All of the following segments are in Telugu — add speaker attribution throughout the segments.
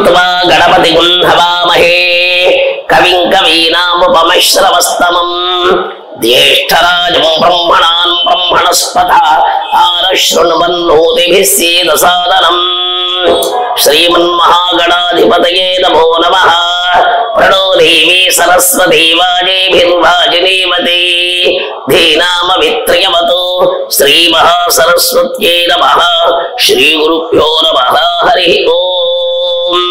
Speaker 1: त्वा गणपतिं हवामहे कविं कवीनामुपमश्रवस्तमम् ज्येष्ठराजं ब्रह्मणान् ब्रह्मणस्पत आनशृण्वन्नोतिभिः सीदसादनम् श्रीमन्महागणाधिपतये नमो नमः प्रणो देवी सरस्वती वाजेभिर्वाजिनीवती धीनामवित्रयवतु श्रीमहासरस्वत्यै नमः श्रीगुरुभ्यो नमः हरिः ओम्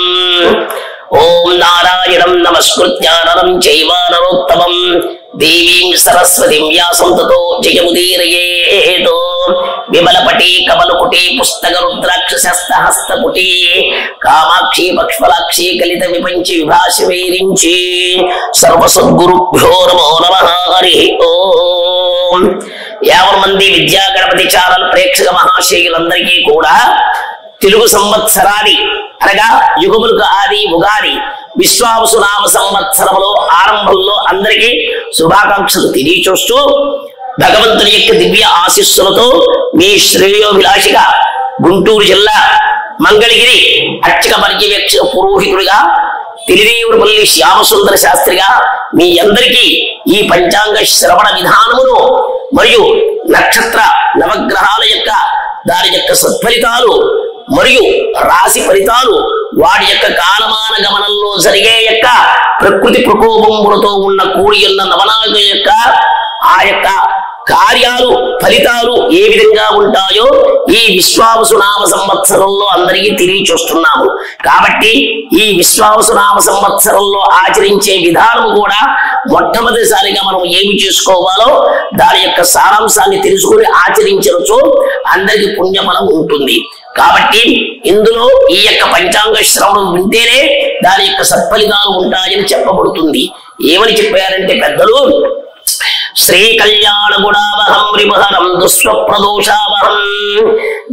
Speaker 1: ओम नारायणं नमस्कृत्य नरं चैव नरोत्तमं देवीं सरस्वतीं व्यासं ततो जयमुदीरयेत् विमलपटी कमलकुटी पुस्तकरुद्राक्षसहस्तपुटी कामाक्षी पक्ष्मलाक्षी कलित विपंची विभाषि वैरिंची सर्वसद्गुरुभ्यो नमो नमः हरिः ओम 50 మంది విద్యా గణపతి ఛానల్ ప్రేక్షక మహాశయులందరికీ కూడా తెలుగు సంవత్సరాది అనగా యుగములకు ఆది ఉగాది విశ్వావసునామ సంవత్సరములో ఆరంభంలో అందరికీ శుభాకాంక్షలు తెలియచేస్తూ భగవంతుని యొక్క దివ్య ఆశీస్సులతో మీ శ్రేయోభిలాషిగా గుంటూరు జిల్లా మంగళగిరి అర్చక పర్యవేక్షక పురోహితుడిగా తిరుదేవులపల్లి శ్యామసుందర శాస్త్రిగా మీ అందరికీ ఈ పంచాంగ శ్రవణ విధానమును మరియు నక్షత్ర నవగ్రహాల యొక్క దాని యొక్క సత్ఫలితాలు మరియు రాశి ఫలితాలు వాడి యొక్క కాలమాన గమనంలో జరిగే యొక్క ప్రకృతి ప్రకోపములతో ఉన్న కూడి ఉన్న నవనాగ యొక్క ఆ యొక్క కార్యాలు ఫలితాలు ఏ విధంగా ఉంటాయో ఈ విశ్వావసునామ సంవత్సరంలో అందరికీ తెలియచేస్తున్నాము. కాబట్టి ఈ విశ్వావసునామ సంవత్సరంలో ఆచరించే విధానం కూడా మొట్టమొదటిసారిగా మనం ఏమి చేసుకోవాలో దాని యొక్క సారాంశాన్ని తెలుసుకుని ఆచరించవచ్చు అందరికీ పుణ్యఫలం ఉంటుంది. కాబట్టి ఇందులో ఈ యొక్క పంచాంగ శ్రవణం వింటేనే దాని యొక్క సత్ఫలితాలు ఉంటాయని చెప్పబడుతుంది. ఏమని చెప్పారంటే పెద్దలు, శ్రీ కళ్యాణ గుణావహం రిపుహరం దుస్వప్రదోషావహం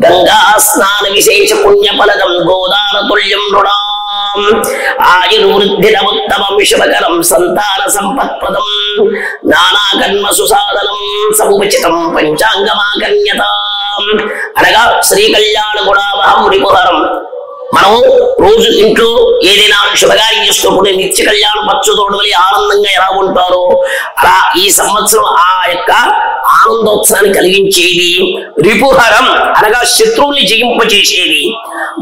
Speaker 1: గంగా స్నాన విశేష పుణ్యఫలదం గోదాన తుల్యం రుణాం ఆయుర్వృద్ధిరముత్తమం శుభకరం సంతాన సంపత్ప్రదం నానా కర్మ సుసాధనం సముచితం పంచాంగమాకన్యతాం అనగా శ్రీ కళ్యాణ గుణావహం రిపుహరం. మనం రోజు ఇంట్లో ఏదైనా శుభకార్యం చేస్తున్నప్పుడు నిత్య కళ్యాణం పచ్చుతోడవలి ఆనందంగా ఎలా ఉంటారో అలా ఈ సంవత్సరం ఆ యొక్క ఆనందోత్సవాన్ని కలిగించేది. రిపుహరం అనగా శత్రువుల్ని జయింపచేసేది.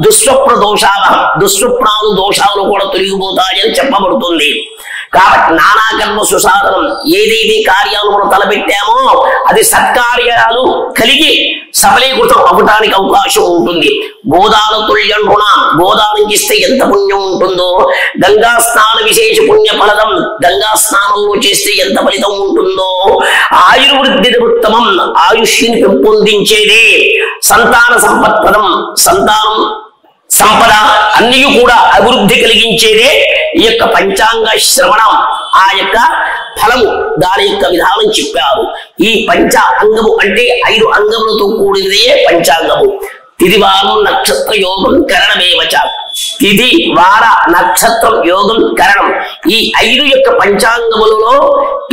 Speaker 1: దుస్వప్న దోషావహం దుస్వప్నాలు దోషాలు కూడా తొలగిపోతాయని చెప్పబడుతుంది. కాబట్టి నానా కర్మ సుసాధనం ఏదైతే కార్యాలు మనం తలపెట్టామో అది సత్కార్యాలు కలిగి సఫలీకృతం అవ్వడానికి అవకాశం ఉంటుంది. గోదాన తుల్యం రుణం గోదానం చేస్తే ఎంత పుణ్యం ఉంటుందో, గంగా స్నాన విశేష పుణ్య ఫలదం గంగా స్నానంలో చేస్తే ఎంత ఫలితం ఉంటుందో, ఆయుర్వృద్ధి ఉత్తమం ఆయుష్ని పెంపొందించేది, సంతాన సంపత్పదం సంతానం సంపద అన్ని కూడా అభివృద్ధి కలిగించేదే ఈ యొక్క పంచాంగ శ్రవణం. ఆ యొక్క ఫలము దాని యొక్క విధానం చెప్పారు. ఈ పంచ అంగము అంటే 5 అంగములతో కూడినదే పంచాంగము. తిది వారం నక్షత్ర యోగం కరణమేవచ. తిది వార నక్షత్రం యోగం కరణం ఈ 5 యొక్క పంచాంగములలో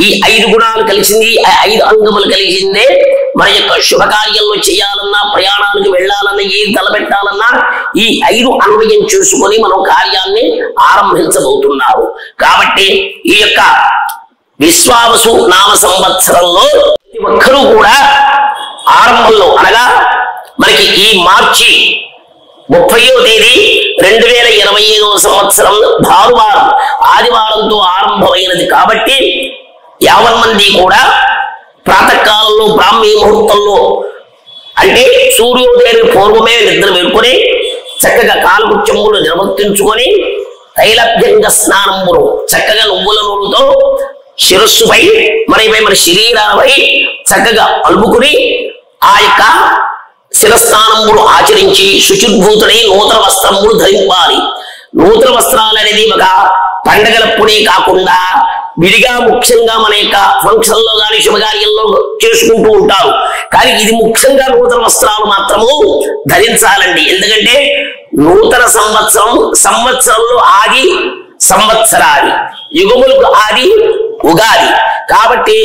Speaker 1: ఈ 5 గుణాలు కలిసింది, 5 అంగములు కలిసిందే మన యొక్క శుభకార్యంలో చేయాలన్నా, ప్రయాణాలకు వెళ్ళాలన్నా, ఏది తలపెట్టాలన్నా ఈ 5 అన్వయం చేసుకొని మనం కార్యాన్ని ఆరంభించబోతున్నారు. కాబట్టి ఈ యొక్క విశ్వావసు నామ సంవత్సరంలో ప్రతి ఒక్కరూ కూడా ఆరంభంలో అనగా మనకి ఈ మార్చి 30వ తేదీ 2025వ సంవత్సరం భానువారం ఆదివారంతో ఆరంభమైనది. కాబట్టి 50 మంది కూడా ప్రాతకాలంలో బ్రాహ్మీ ముహూర్తంలో అంటే సూర్యోదయానికి పూర్వమే నిద్ర మేల్కొని చక్కగా కాలకృత్యములు నిర్వర్తించుకొని తైలభ్యంగ స్నానములు చక్కగా నువ్వుల నూనెతో శిరస్సుపై మన శరీరాలపై చక్కగా అలుపుకుని ఆ యొక్క శిరస్నానములు ఆచరించి శుచిర్భూతుడై నూతన వస్త్రములు ధరింపాలి. నూతన వస్త్రాలు అనేది ఒక పండగలప్పుడే కాకుండా విడిగా ముఖ్యంగా మన యొక్క ఫంక్షన్లో కానీ శుభకార్యంలో చేసుకుంటూ ఉంటారు. కానీ ఇది ముఖ్యంగా నూతన వస్త్రాలు మాత్రము ధరించాలండి. ఎందుకంటే నూతన సంవత్సరంలో ఆది సంవత్సరాది యుగములకు ఆది ఉగాది. కాబట్టి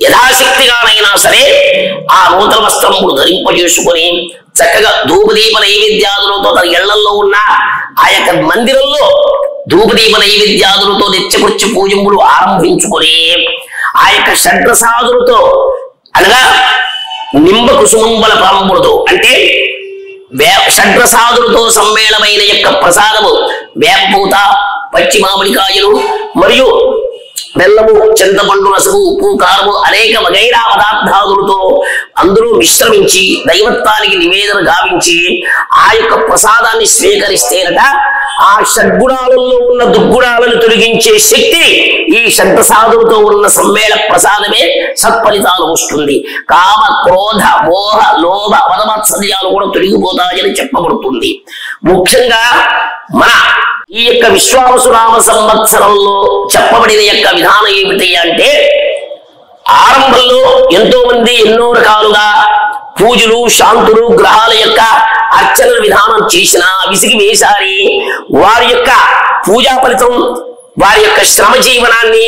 Speaker 1: యథాశక్తిగానైనా సరే ఆ నూతన వస్త్రములు ధరింపజేసుకొని చక్కగా ధూపదీప నైవేద్యాదులతో తన ఇళ్లలో ఉన్న ఆ యొక్క మందిరంలో ధూపదీప నైవేద్యాదులతో నిత్యకృత్య పూజములు ఆరంభించుకొని ఆ యొక్క షడ్రసాదులతో అనగా నింబ కుసుమంబల పరంబులతో అంటే షడ్రసాదులతో సమ్మేళమైన యొక్క ప్రసాదము వేపపూత, పచ్చి మామిడికాయలు మరియు బెల్లము, చింతపండు రసము, ఉప్పు, కారము అనేక వగైరా పదార్థాదులతో అందులో మిశ్రమించి దైవత్వానికి నివేదన గావించి ఆ యొక్క ప్రసాదాన్ని స్వీకరిస్తేనట ఆ షడ్గుణాలలో ఉన్న దుర్గుణాలను తొలగించే శక్తి ఈ షడ్ప్రసాదులతో ఉన్న సమ్మేళ ప్రసాదమే సత్ఫలితాలు వస్తుంది. కామ, క్రోధ, మోహ, లోభ, మదమత్సర్యాలు కూడా తొలగిపోతాయని చెప్పబడుతుంది. ముఖ్యంగా మన ఈ యొక్క విశ్వావసునామ సంవత్సరంలో చెప్పబడిన యొక్క విధానం ఏమిటి అంటే ఆరంభంలో ఎంతో మంది ఎన్నో రకాలుగా పూజలు, శాంతులు, గ్రహాల యొక్క అర్చన విధానం చేసిన విసిగి వేసారి వారి యొక్క పూజా ఫలితం, వారి యొక్క శ్రమ జీవనాన్ని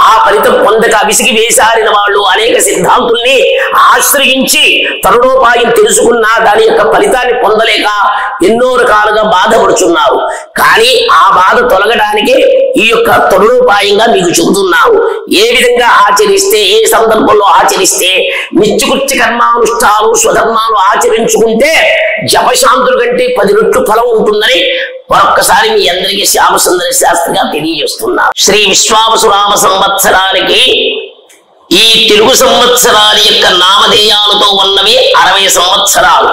Speaker 1: ఆ ఫలితం పొందక విసిగి వేసారిన వాళ్ళు అనేక సిద్ధాంతుల్ని ఆశ్రయించి తరుణోపాయం తెలుసుకున్నా దాని యొక్క ఫలితాన్ని పొందలేక ఎన్నో రకాలుగా బాధపడుచున్నారు. కానీ ఆ బాధ తొలగడానికి ఈ యొక్క తరుణోపాయంగా మీకు చెబుతున్నాను. ఏ విధంగా ఆచరిస్తే, ఏ సందర్భంలో ఆచరిస్తే నిత్యకృత్య కర్మానుష్ఠాలు స్వధర్మాలు ఆచరించుకుంటే జపశాంతుల కంటే 10 రెట్లు ఫలం ఉంటుందని మరొక్కసారి మీ అందరికీ శ్యామసుందర శాస్త్రిగా తెలియజేస్తున్నా. శ్రీ విశ్వావసునామ సంవత్సరానికి ఈ తెలుగు సంవత్సరాల యొక్క నామధేయాలతో ఉన్నవి 60 సంవత్సరాలు.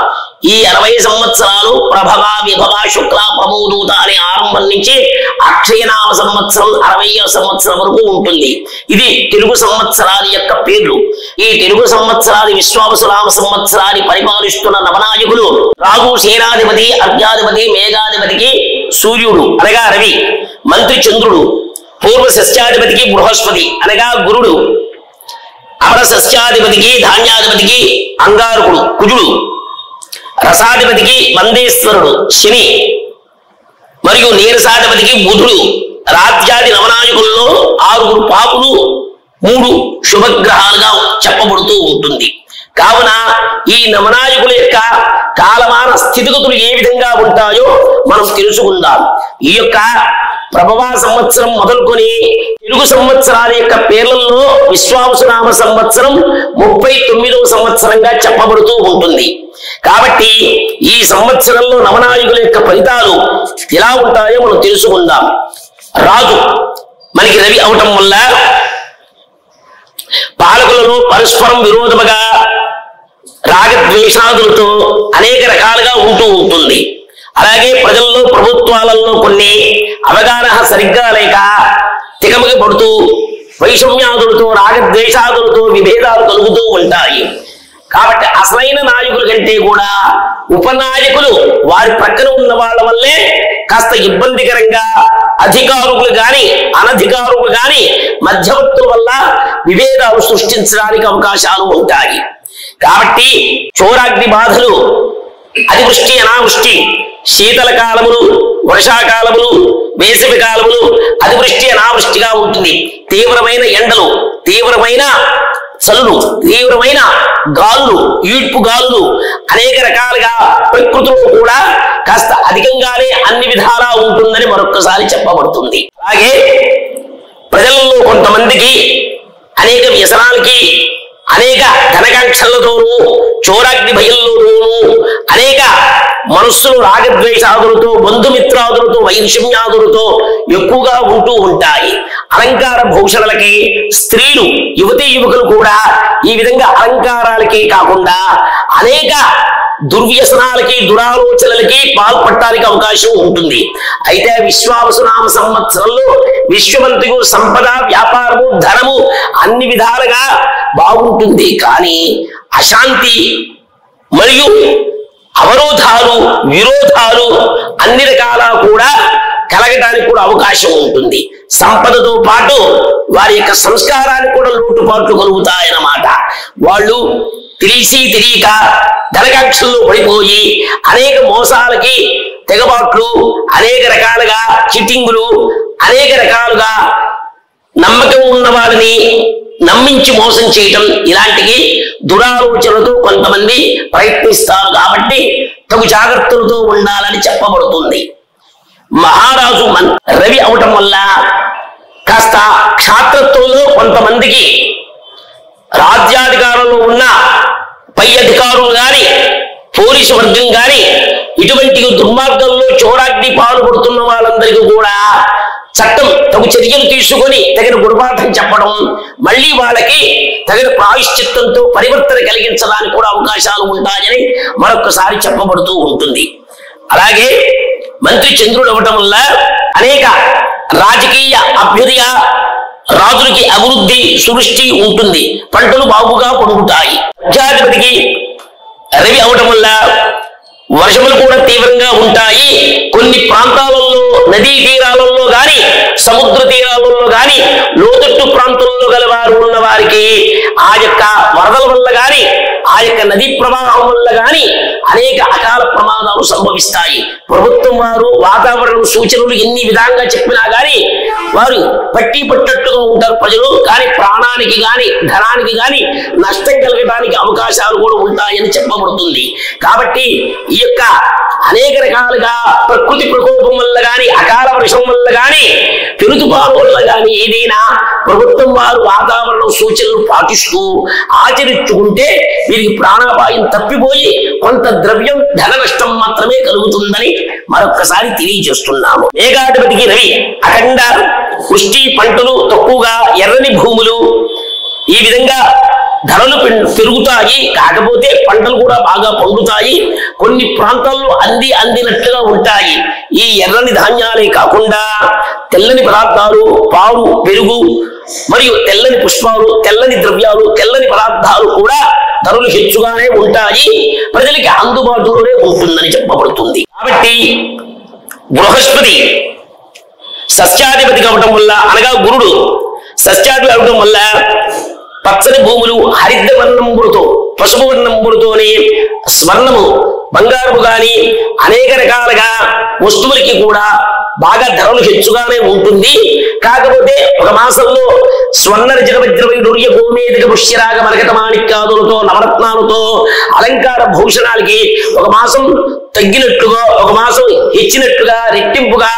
Speaker 1: ఈ 60 సంవత్సరాలు ప్రభవ, విభవ, శుక్ల, ప్రమోదూత అనే ఆరంభం నుంచి అక్షయనామ సంవత్సరం 60వ సంవత్సరం వరకు ఉంటుంది. ఇది తెలుగు సంవత్సరాల యొక్క పేర్లు. ఈ తెలుగు సంవత్సరాది విశ్వావసునామ సంవత్సరాన్ని పరిపాలిస్తున్న నవనాయకులు రాహు సేనాధిపతి, అర్ఘ్యాధిపతి, మేఘాధిపతికి సూర్యుడు అనగా రవి, మంత్రి చంద్రుడు, పూర్వ సస్యాధిపతికి బృహస్పతి అనగా గురుడు, అమర సస్యాధిపతికి ధాన్యాధిపతికి అంగారకుడు కుజుడు, రసాధిపతికి మందేశ్వరుడు శని, మరియు నీరసాధిపతికి బుధుడు. రాజ్యాది నవనాయకుల్లో 6 పాపులు 3 శుభగ్రహాలుగా చెప్పబడుతూ ఉంటుంది. కావున ఈ నవనాయకుల యొక్క కాలమాన స్థితిగతులు ఏ విధంగా ఉంటాయో మనం తెలుసుకుందాం. ఈ యొక్క ప్రభవ సంవత్సరం మొదలుకొని తెలుగు సంవత్సరాల యొక్క పేర్లలో విశ్వావసునామ సంవత్సరం 39వ సంవత్సరంగా చెప్పబడుతూ ఉంటుంది. కాబట్టి ఈ సంవత్సరంలో నవనాయకుల యొక్క ఫలితాలు ఎలా ఉంటాయో మనం తెలుసుకుందాం. రాజు మనకి రవి అవటం వల్ల పాలకులలో పరస్పరం విరోధముగా రాగద్వేషాదులతో అనేక రకాలుగా ఉంటూ ఉంటుంది. అలాగే ప్రజల్లో, ప్రభుత్వాలలో కొన్ని అవగాహన సరిగ్గా లేక తికమక పడుతూ వైషమ్యాదులతో, రాగద్వేషాదులతో విభేదాలు కలుగుతూ ఉంటాయి. కాబట్టి అసలైన నాయకుల కంటే కూడా ఉపనాయకులు వారి ప్రక్కన ఉన్న వాళ్ళ వల్లే కాస్త ఇబ్బందికరంగా అధికారులు గాని అనధికారులు గాని మధ్యవర్తుల వల్ల విభేదాలు సృష్టించడానికి అవకాశాలు ఉంటాయి. కాబట్టి చోరాగ్ని బాధలు, అతివృష్టి, అనావృష్టి, శీతల కాలములు, వర్షాకాలములు, వేసవి కాలములు అతివృష్టి అనావృష్టిగా ఉంటుంది. తీవ్రమైన ఎండలు, తీవ్రమైన చలులు, తీవ్రమైన గాలులు, ఈడ్పు గాలులు అనేక రకాలుగా ప్రకృతిలో కూడా కాస్త అధికంగానే అన్ని విధాలా ఉంటుందని మరొక్కసారి చెప్పబడుతుంది. అలాగే ప్రజలలో కొంతమందికి అనేక వ్యసనాలకి, అనేక ధనకాంక్షలతోనూ, చోరాగ్ని భయంలోనూ, అనేక మనస్సులు రాగద్వేషాదులతో, బంధుమిత్రాదులతో, వైషమ్యాదులతో ఎక్కువగా ఉంటూ ఉంటాయి. అలంకార భూషణలకి స్త్రీలు, యువతీ యువకులు కూడా ఈ విధంగా అలంకారాలకి కాకుండా అనేక దుర్వ్యసనాలకి, దురాలోచనలకి పాల్పడటానికి అవకాశం ఉంటుంది. అయితే విశ్వావసునామ సంవత్సరంలో విశ్వమంతకు సంపద, వ్యాపారము, ధనము అన్ని విధాలుగా బాగుంటుంది. కానీ అశాంతి మరియు అవరోధాలు, విరోధాలు అన్ని రకాల కూడా కలగడానికి కూడా అవకాశం ఉంటుంది. సంపదతో పాటు వారి యొక్క సంస్కారానికి కూడా లోటుపాట్లు కలుగుతాయన్నమాట. వాళ్ళు తెలిసి తెలియక ధనకాంక్షల్లో పడిపోయి అనేక మోసాలకి, తెగబాట్లు, అనేక రకాలుగా చిట్టింగులు, అనేక రకాలుగా నమ్మకం ఉన్న వారిని నమ్మించి మోసం చేయటం ఇలాంటివి దురాలోచనలతో కొంతమంది ప్రయత్నిస్తారు కాబట్టి తగు జాగ్రత్తలతో ఉండాలని చెప్పబడుతుంది. మహారాజు రవి అవటం వల్ల కాస్త క్షాత్రత్వంలో కొంతమందికి రాజ్యాధికారంలో ఉన్న పై అధికారులు గాని పోలీసు వర్గం గాని ఇటువంటి దుర్మార్గంలో చోరాగ్ని పాల్పడుతున్న వాళ్ళందరికీ కూడా చట్టం తగు చర్యలు తీసుకొని తగిన గుణపాఠం చెప్పడం, మళ్ళీ వాళ్ళకి తగిన ప్రాయశ్చిత్తంతో పరివర్తన కలిగించడానికి కూడా అవకాశాలు ఉంటాయని మరొకసారి చెప్పబడుతూ ఉంటుంది. అలాగే మంత్రి చంద్రుడు అవ్వటం వల్ల అనేక రాజకీయ అభ్యుదయ రాజులకి అభివృద్ధి సృష్టి ఉంటుంది, పంటలు బాగుగా పొడుగుతాయి. రాజ్యాధిపతికి రవి అవటం వల్ల వర్షములు కూడా తీవ్రంగా ఉంటాయి. కొన్ని ప్రాంతాలలో నదీ తీరాలలో గాని సముద్ర తీరాలలో గాని లోతట్టు ప్రాంతంలో గల వారు ఉన్న వారికి ఆ యొక్క వరదల వల్ల గాని ఆ యొక్క నదీ ప్రవాహం వల్ల గాని అనేక అకాల ప్రమాదాలు సంభవిస్తాయి. ప్రభుత్వం వారు వాతావరణ సూచనలు ఎన్ని విధంగా చెప్పినా గాని వారు పట్టి పట్టట్టుగా ఉంటారు ప్రజలు, కానీ ప్రాణానికి గాని ధనానికి గాని నష్టం కలగడానికి అవకాశాలు కూడా ఉంటాయని చెప్పబడుతుంది. కాబట్టి ఈ యొక్క అనేక రకాలుగా ప్రకృతి ప్రకోపం వల్ల గాని అకాల వర్షం వల్ల గాని పెనుతుపాను వల్ల గాని ఏదైనా ప్రభుత్వం వారు వాతావరణ సూచనలు పాటిస్తూ ఆచరించుకుంటే వీరికి ప్రాణాపాయం తప్పిపోయి కొంత ద్రవ్యం ధన నష్టం మాత్రమే కలుగుతుందని మరొక్కసారి తెలియజేస్తున్నాము. మేఘాధిపతికి రవి అఖండ వృష్టి, పంటలు తక్కువగా, ఎర్రని భూములు, ఈ విధంగా ధరలు పెరుగుతాయి. కాకపోతే పంటలు కూడా బాగా పండుతాయి. కొన్ని ప్రాంతాల్లో అందినట్లుగా ఉంటాయి. ఈ ఎర్రని ధాన్యాలే కాకుండా తెల్లని పదార్థాలు, పాలు, పెరుగు మరియు తెల్లని పుష్పాలు, తెల్లని ద్రవ్యాలు, తెల్లని పదార్థాలు కూడా ధరలు హెచ్చుగానే ఉంటాయి, ప్రజలకి అందుబాటులోనే ఉంటుందని చెప్పబడుతుంది. కాబట్టి బృహస్పతి సస్యాధిపతి కావటం వల్ల, అనగా గురుడు సస్యాధిపతి అవటం వల్ల పచ్చని భూములు హరిద్ర వర్ణంబులతో, పసుపు వర్ణంబులతోనే స్వర్ణము, బంగారము గాని అనేక రకాలుగా వస్తువులకి కూడా బాగా ధరలు హెచ్చుగానే ఉంటుంది. కాకపోతే ఒక మాసంలో స్వర్ణ జగవజ్రవైడూర్య గోమేదిక పుష్యరాగ మరకత మాణిక్యాదులతో నవరత్నాలతో అలంకార భూషణాలకి ఒక మాసం తగ్గినట్టుగా, ఒక మాసం హెచ్చినట్టుగా, రెట్టింపుగా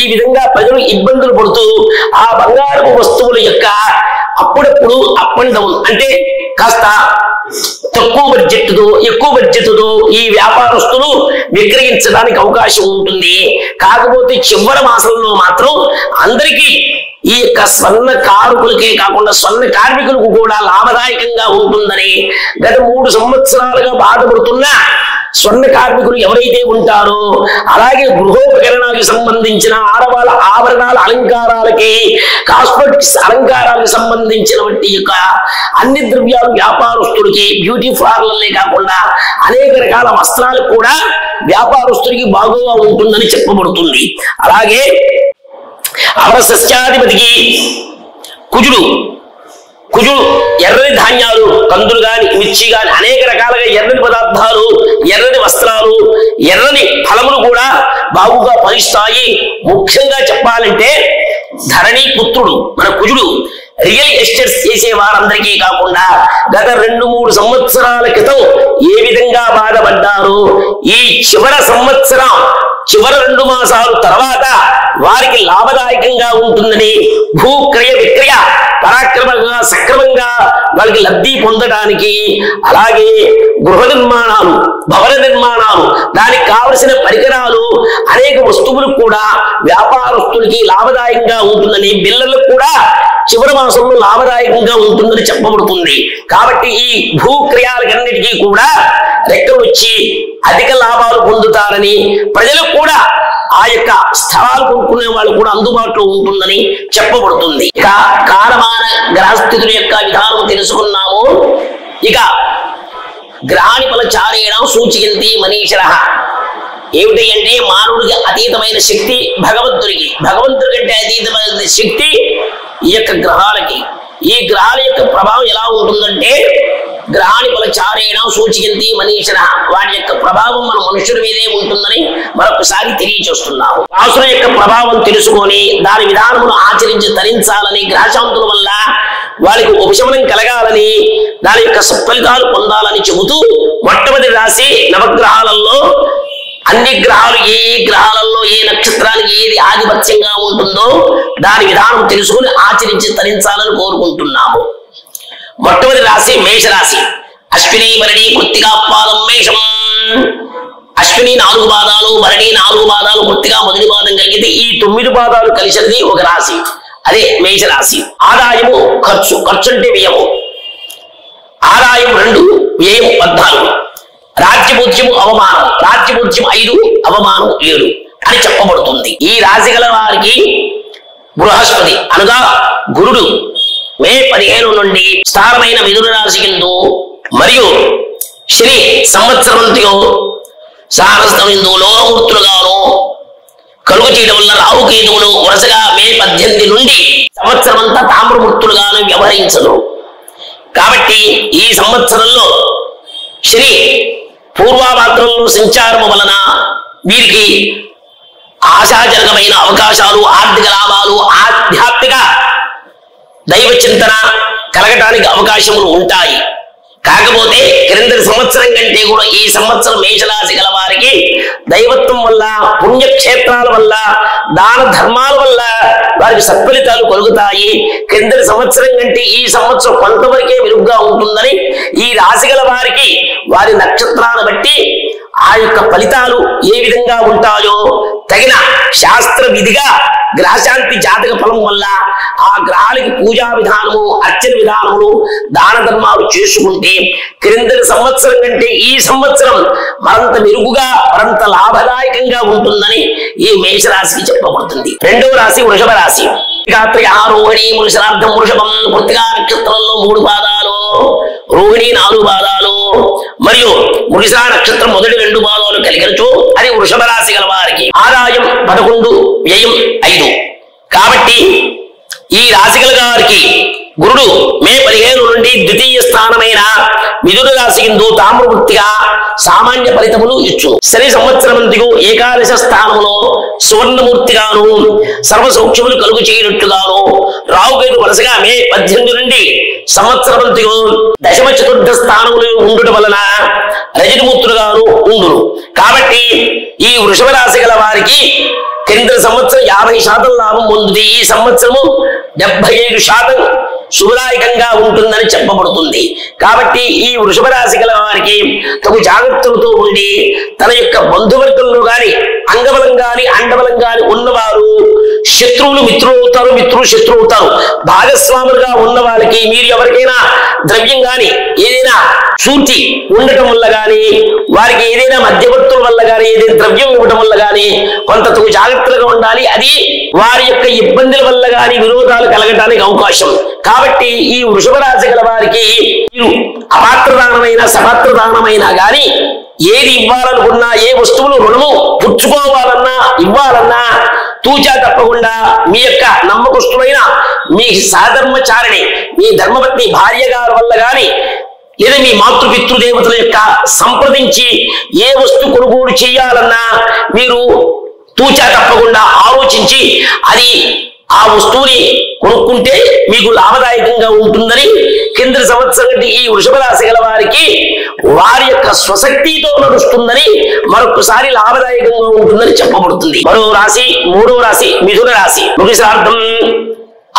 Speaker 1: ఈ విధంగా ప్రజలు ఇబ్బందులు పడుతూ ఆ బంగారపు వస్తువుల యొక్క అప్పుడప్పుడు అప్ అండ్ డౌన్, అంటే కాస్త తక్కువ బడ్జెట్తో ఎక్కువ బడ్జెట్తో ఈ వ్యాపారస్తులు విక్రయించడానికి అవకాశం ఉంటుంది. కాకపోతే చివరి మాసంలో మాత్రం అందరికీ ఈ యొక్క స్వర్ణ కారుకులకే కాకుండా స్వర్ణ కార్మికులకు కూడా లాభదాయకంగా ఉంటుందని గత 3 సంవత్సరాలుగా బాధపడుతున్న స్వర్ణ కార్మికులు ఎవరైతే ఉంటారో, అలాగే గృహోపకరణాలకు సంబంధించిన ఆడవాళ్ళ ఆభరణాల అలంకారాలకి, కాస్మెటిక్స్ అలంకారాలకు సంబంధించిన వంటి యొక్క అన్ని ద్రవ్యాలు వ్యాపారస్తుడికి, బ్యూటీ పార్లర్లే కాకుండా అనేక రకాల వస్త్రాలకు కూడా వ్యాపారస్తుడికి బాగుగా ఉంటుందని చెప్పబడుతుంది. అలాగే అవర సస్యాధిపతికి కుజుడు ఎర్రని ధాన్యాలు, కందులు గాని, మిర్చి గాని అనేక రకాలుగా ఎర్రని పదార్థాలు, ఎర్రని వస్త్రాలు, ఎర్రని ఫలములు కూడా బాగుగా ఫలిస్తాయి. ముఖ్యంగా చెప్పాలంటే ధరణి పుత్రుడు మన కుజుడు రియల్ ఎస్టేట్స్ చేసే వారందరికీ కాకుండా గత 2-3 సంవత్సరాల క్రితం ఏ విధంగా బాధపడ్డారో ఈ చివరి సంవత్సరం చివరి 2 మాసాల తర్వాత వారికి లాభదాయకంగా ఉంటుందని భూక్రయ విక్రయ పరాక్రమంగా సక్రమంగా వాళ్ళకి లబ్ధి పొందడానికి, అలాగే గృహ నిర్మాణాలు, భవన నిర్మాణాలు, దానికి కావలసిన పరికరాలు, అనేక వస్తువులు కూడా వ్యాపారస్తులకి లాభదాయకంగా ఉంటుందని, బిల్లులకు కూడా చివరి మాసంలో లాభదాయకంగా ఉంటుందని చెప్పబడుతుంది. కాబట్టి ఈ భూక్రయాలకన్నిటికీ కూడా రెక్కలు వచ్చి అధిక లాభాలు పొందుతారని, ప్రజలకు కూడా ఆ యొక్క స్థలాలు కొనుక్కునే వాళ్ళు కూడా అందుబాటులో ఉంటుందని చెప్పబడుతుంది. ఇక కాలమాన గ్రహస్థితుల యొక్క విధానం తెలుసుకున్నాము. ఇక గ్రహాని ఫలచారేణ సూచయంతి మనీషరః. ఏమిటి అంటే మానవుడికి అతీతమైన శక్తి భగవంతుడికి, భగవంతుడి కంటే అతీతమైన శక్తి ఈ యొక్క గ్రహాలకి. ఈ గ్రహాల యొక్క ప్రభావం ఎలా ఉంటుందంటే గ్రహాని ఫలచారేణ సూచయంతి మనీషరః. వాటి యొక్క ప్రభావం మన మనుషుల మీదే ఉంటుందని మరొకసారి తెలియజేస్తున్నాము. రాసుల యొక్క ప్రభావం తెలుసుకొని దాని విధానమును ఆచరించి తరించాలని గ్రహశాంతుల వల్ల వారికి ఉపశమనం కలగాలని దాని యొక్క సత్ఫలితాలు పొందాలని చెబుతూ మొట్టమొదటి రాశి నవగ్రహాలలో అన్ని గ్రహాలు ఏ గ్రహాలలో ఏ నక్షత్రానికి ఏది ఆధిపత్యంగా ఉంటుందో దాని విధానం తెలుసుకుని ఆచరించి తరించాలని కోరుకుంటున్నాము. మొట్టమొదటి రాశి మేషరాశి. అశ్విని భరణి కృత్తికా పాదం మేషం. అశ్విని 4 పాదాలు, భరణి 4 పాదాలు, కృత్తికా మొదటి పాదం కలిగితే ఈ 9 పాదాలు కలిసినది ఒక రాశి, అదే మేషరాశి. ఆదాయము ఖర్చు అంటే వ్యయము. ఆదాయం 2, వ్యయం 14. రాజ్యభూజ్యము అవమానం. రాజ్యభూజ్యం 5, అవమానం 7 అని చెప్పబడుతుంది. ఈ రాశి గల వారికి బృహస్పతి అనగా గురుడు మే 15 నుండి స్థానమైన మిథున రాశి యందు మరియు శని సంవత్సరమంతయు సహస్రమిందు లోహమూర్తులుగాను కలుగు చేయడం వల్ల రాహుకేతువులు వరుసగా మే 18 నుండి సంవత్సరమంతా తామ్రమూర్తులుగాను వ్యవహరించదు. కాబట్టి ఈ సంవత్సరంలో శని పూర్వాభాద్రంలో సంచారము వలన వీరికి ఆశాజనకమైన అవకాశాలు, ఆర్థిక లాభాలు, ఆధ్యాత్మిక దైవ చింతన కలగటానికి అవకాశములు ఉంటాయి. కాకపోతే క్రిందటి సంవత్సరం కంటే కూడా ఈ సంవత్సరం మేషరాశి గల వారికి దైవత్వం వల్ల, పుణ్యక్షేత్రాల వల్ల, దాన ధర్మాల వల్ల వారికి సత్ఫలితాలు కలుగుతాయి. క్రిందటి సంవత్సరం కంటే ఈ సంవత్సరం కొంతవరకే మెరుగ్గా ఉంటుందని ఈ రాశి గల వారికి వారి నక్షత్రాలను బట్టి ఆ యొక్క ఫలితాలు ఏ విధంగా ఉంటాయో తగిన శాస్త్ర విధిగా గ్రహశాంతి జాతక ఫలం వల్ల ఆ గ్రహాలకి పూజా విధానము, అర్చన విధానములు, దాన ధర్మాలు చేసుకుంటే క్రిందటి సంవత్సరం కంటే ఈ సంవత్సరం మరింత మెరుగుగా, మరింత లాభదాయకంగా ఉంటుందని ఈ మేషరాశికి చెప్పబడుతుంది. రెండవ రాశి వృషభ రాశి. కార్తీక రోహిణి మృషరార్థం వృషభం. కృత్తికా నక్షత్రంలో 3 పాదాలు, రోహిణి 4 పాదాలు మరియు మృషా నక్షత్రం మొదటి 2 పాదాలు కలిగినచో అది వృషభ రాశి గల వారికి ఆదాయం 11, వ్యయం 5. కాబట్టి ఈ రాశి గల వారికి గురుడు మే 15 నుండి ద్వితీయ స్థానమైన మిథున రాశి యందు తామ్రవృత్తిగా సామాన్య ఫలితములు ఇచ్చు. శని సంవత్సరమంతయు ఏకాదశ స్థానములో సువర్ణమూర్తిగాను సర్వ సౌఖ్యములు కలుగు చేయనట్టుగాను రాహుకేతు వరుసగా మే 18 నుండి సంవత్సరమంతయు దశమ చతుర్థ స్థానములు ఉండుట వలన రజతమూర్తులుగాను ఉండును. కాబట్టి ఈ వృషభ రాశి గల వారికి కేంద్ర సంవత్సరం 50% లాభం పొందుతుంది. ఈ సంవత్సరము 75% శుభదాయకంగా ఉంటుందని చెప్పబడుతుంది. కాబట్టి ఈ వృషభ రాశి గల వారికి తగు జాగ్రత్తలతో ఉండి తన యొక్క బంధువర్గంలో గాని అంగబలం గాని అండబలం గాని ఉన్నవారు శత్రువులు మిత్రులు అవుతారు, మిత్రులు శత్రువు అవుతారు. భాగస్వాములుగా ఉన్న వాళ్ళకి మీరు ఎవరికైనా ద్రవ్యం గాని ఏదైనా సూచి ఉండటం వల్ల గాని, వారికి ఏదైనా మధ్యవర్తుల వల్ల గాని, ఏదైనా ద్రవ్యం ఇవ్వడం వల్ల గాని కొంత తగు జాగ్రత్తగా ఉండాలి. అది వారి యొక్క ఇబ్బందుల వల్ల గాని విరోధాలు కలగడానికి అవకాశం. కాబట్టి ఈ వృషభ రాశి గల వారికి మీరు అపాత్రదానమైన సపాత్రదానమైనా గాని ఏది ఇవ్వాలనుకున్నా, ఏ వస్తువులు రుణము పుచ్చుకోవాలన్నా ఇవ్వాలన్నా తూచా తప్పకుండా మీ యొక్క నమ్మకస్తులైన మీ సహధర్మచారిణి, మీ ధర్మపత్ని భార్య గారి వల్ల గాని లేదా మీ మాతృపితృదేవతల యొక్క సంప్రదించి ఏ వస్తువు కొనుగోలు చేయాలన్నా మీరు తూచా తప్పకుండా ఆలోచించి అది ఆ వస్తువుని కొనుక్కుంటే మీకు లాభదాయకంగా ఉంటుందని కేంద్ర సంవత్సరం ఈ వృషభ రాశి గల వారికి వారి యొక్క స్వశక్తితో నడుస్తుందని, మరొకసారి లాభదాయకంగా ఉంటుందని చెప్పబడుతుంది. మరో రాశి, 3వ రాశి మిథున రాశి. మృగశిరార్థం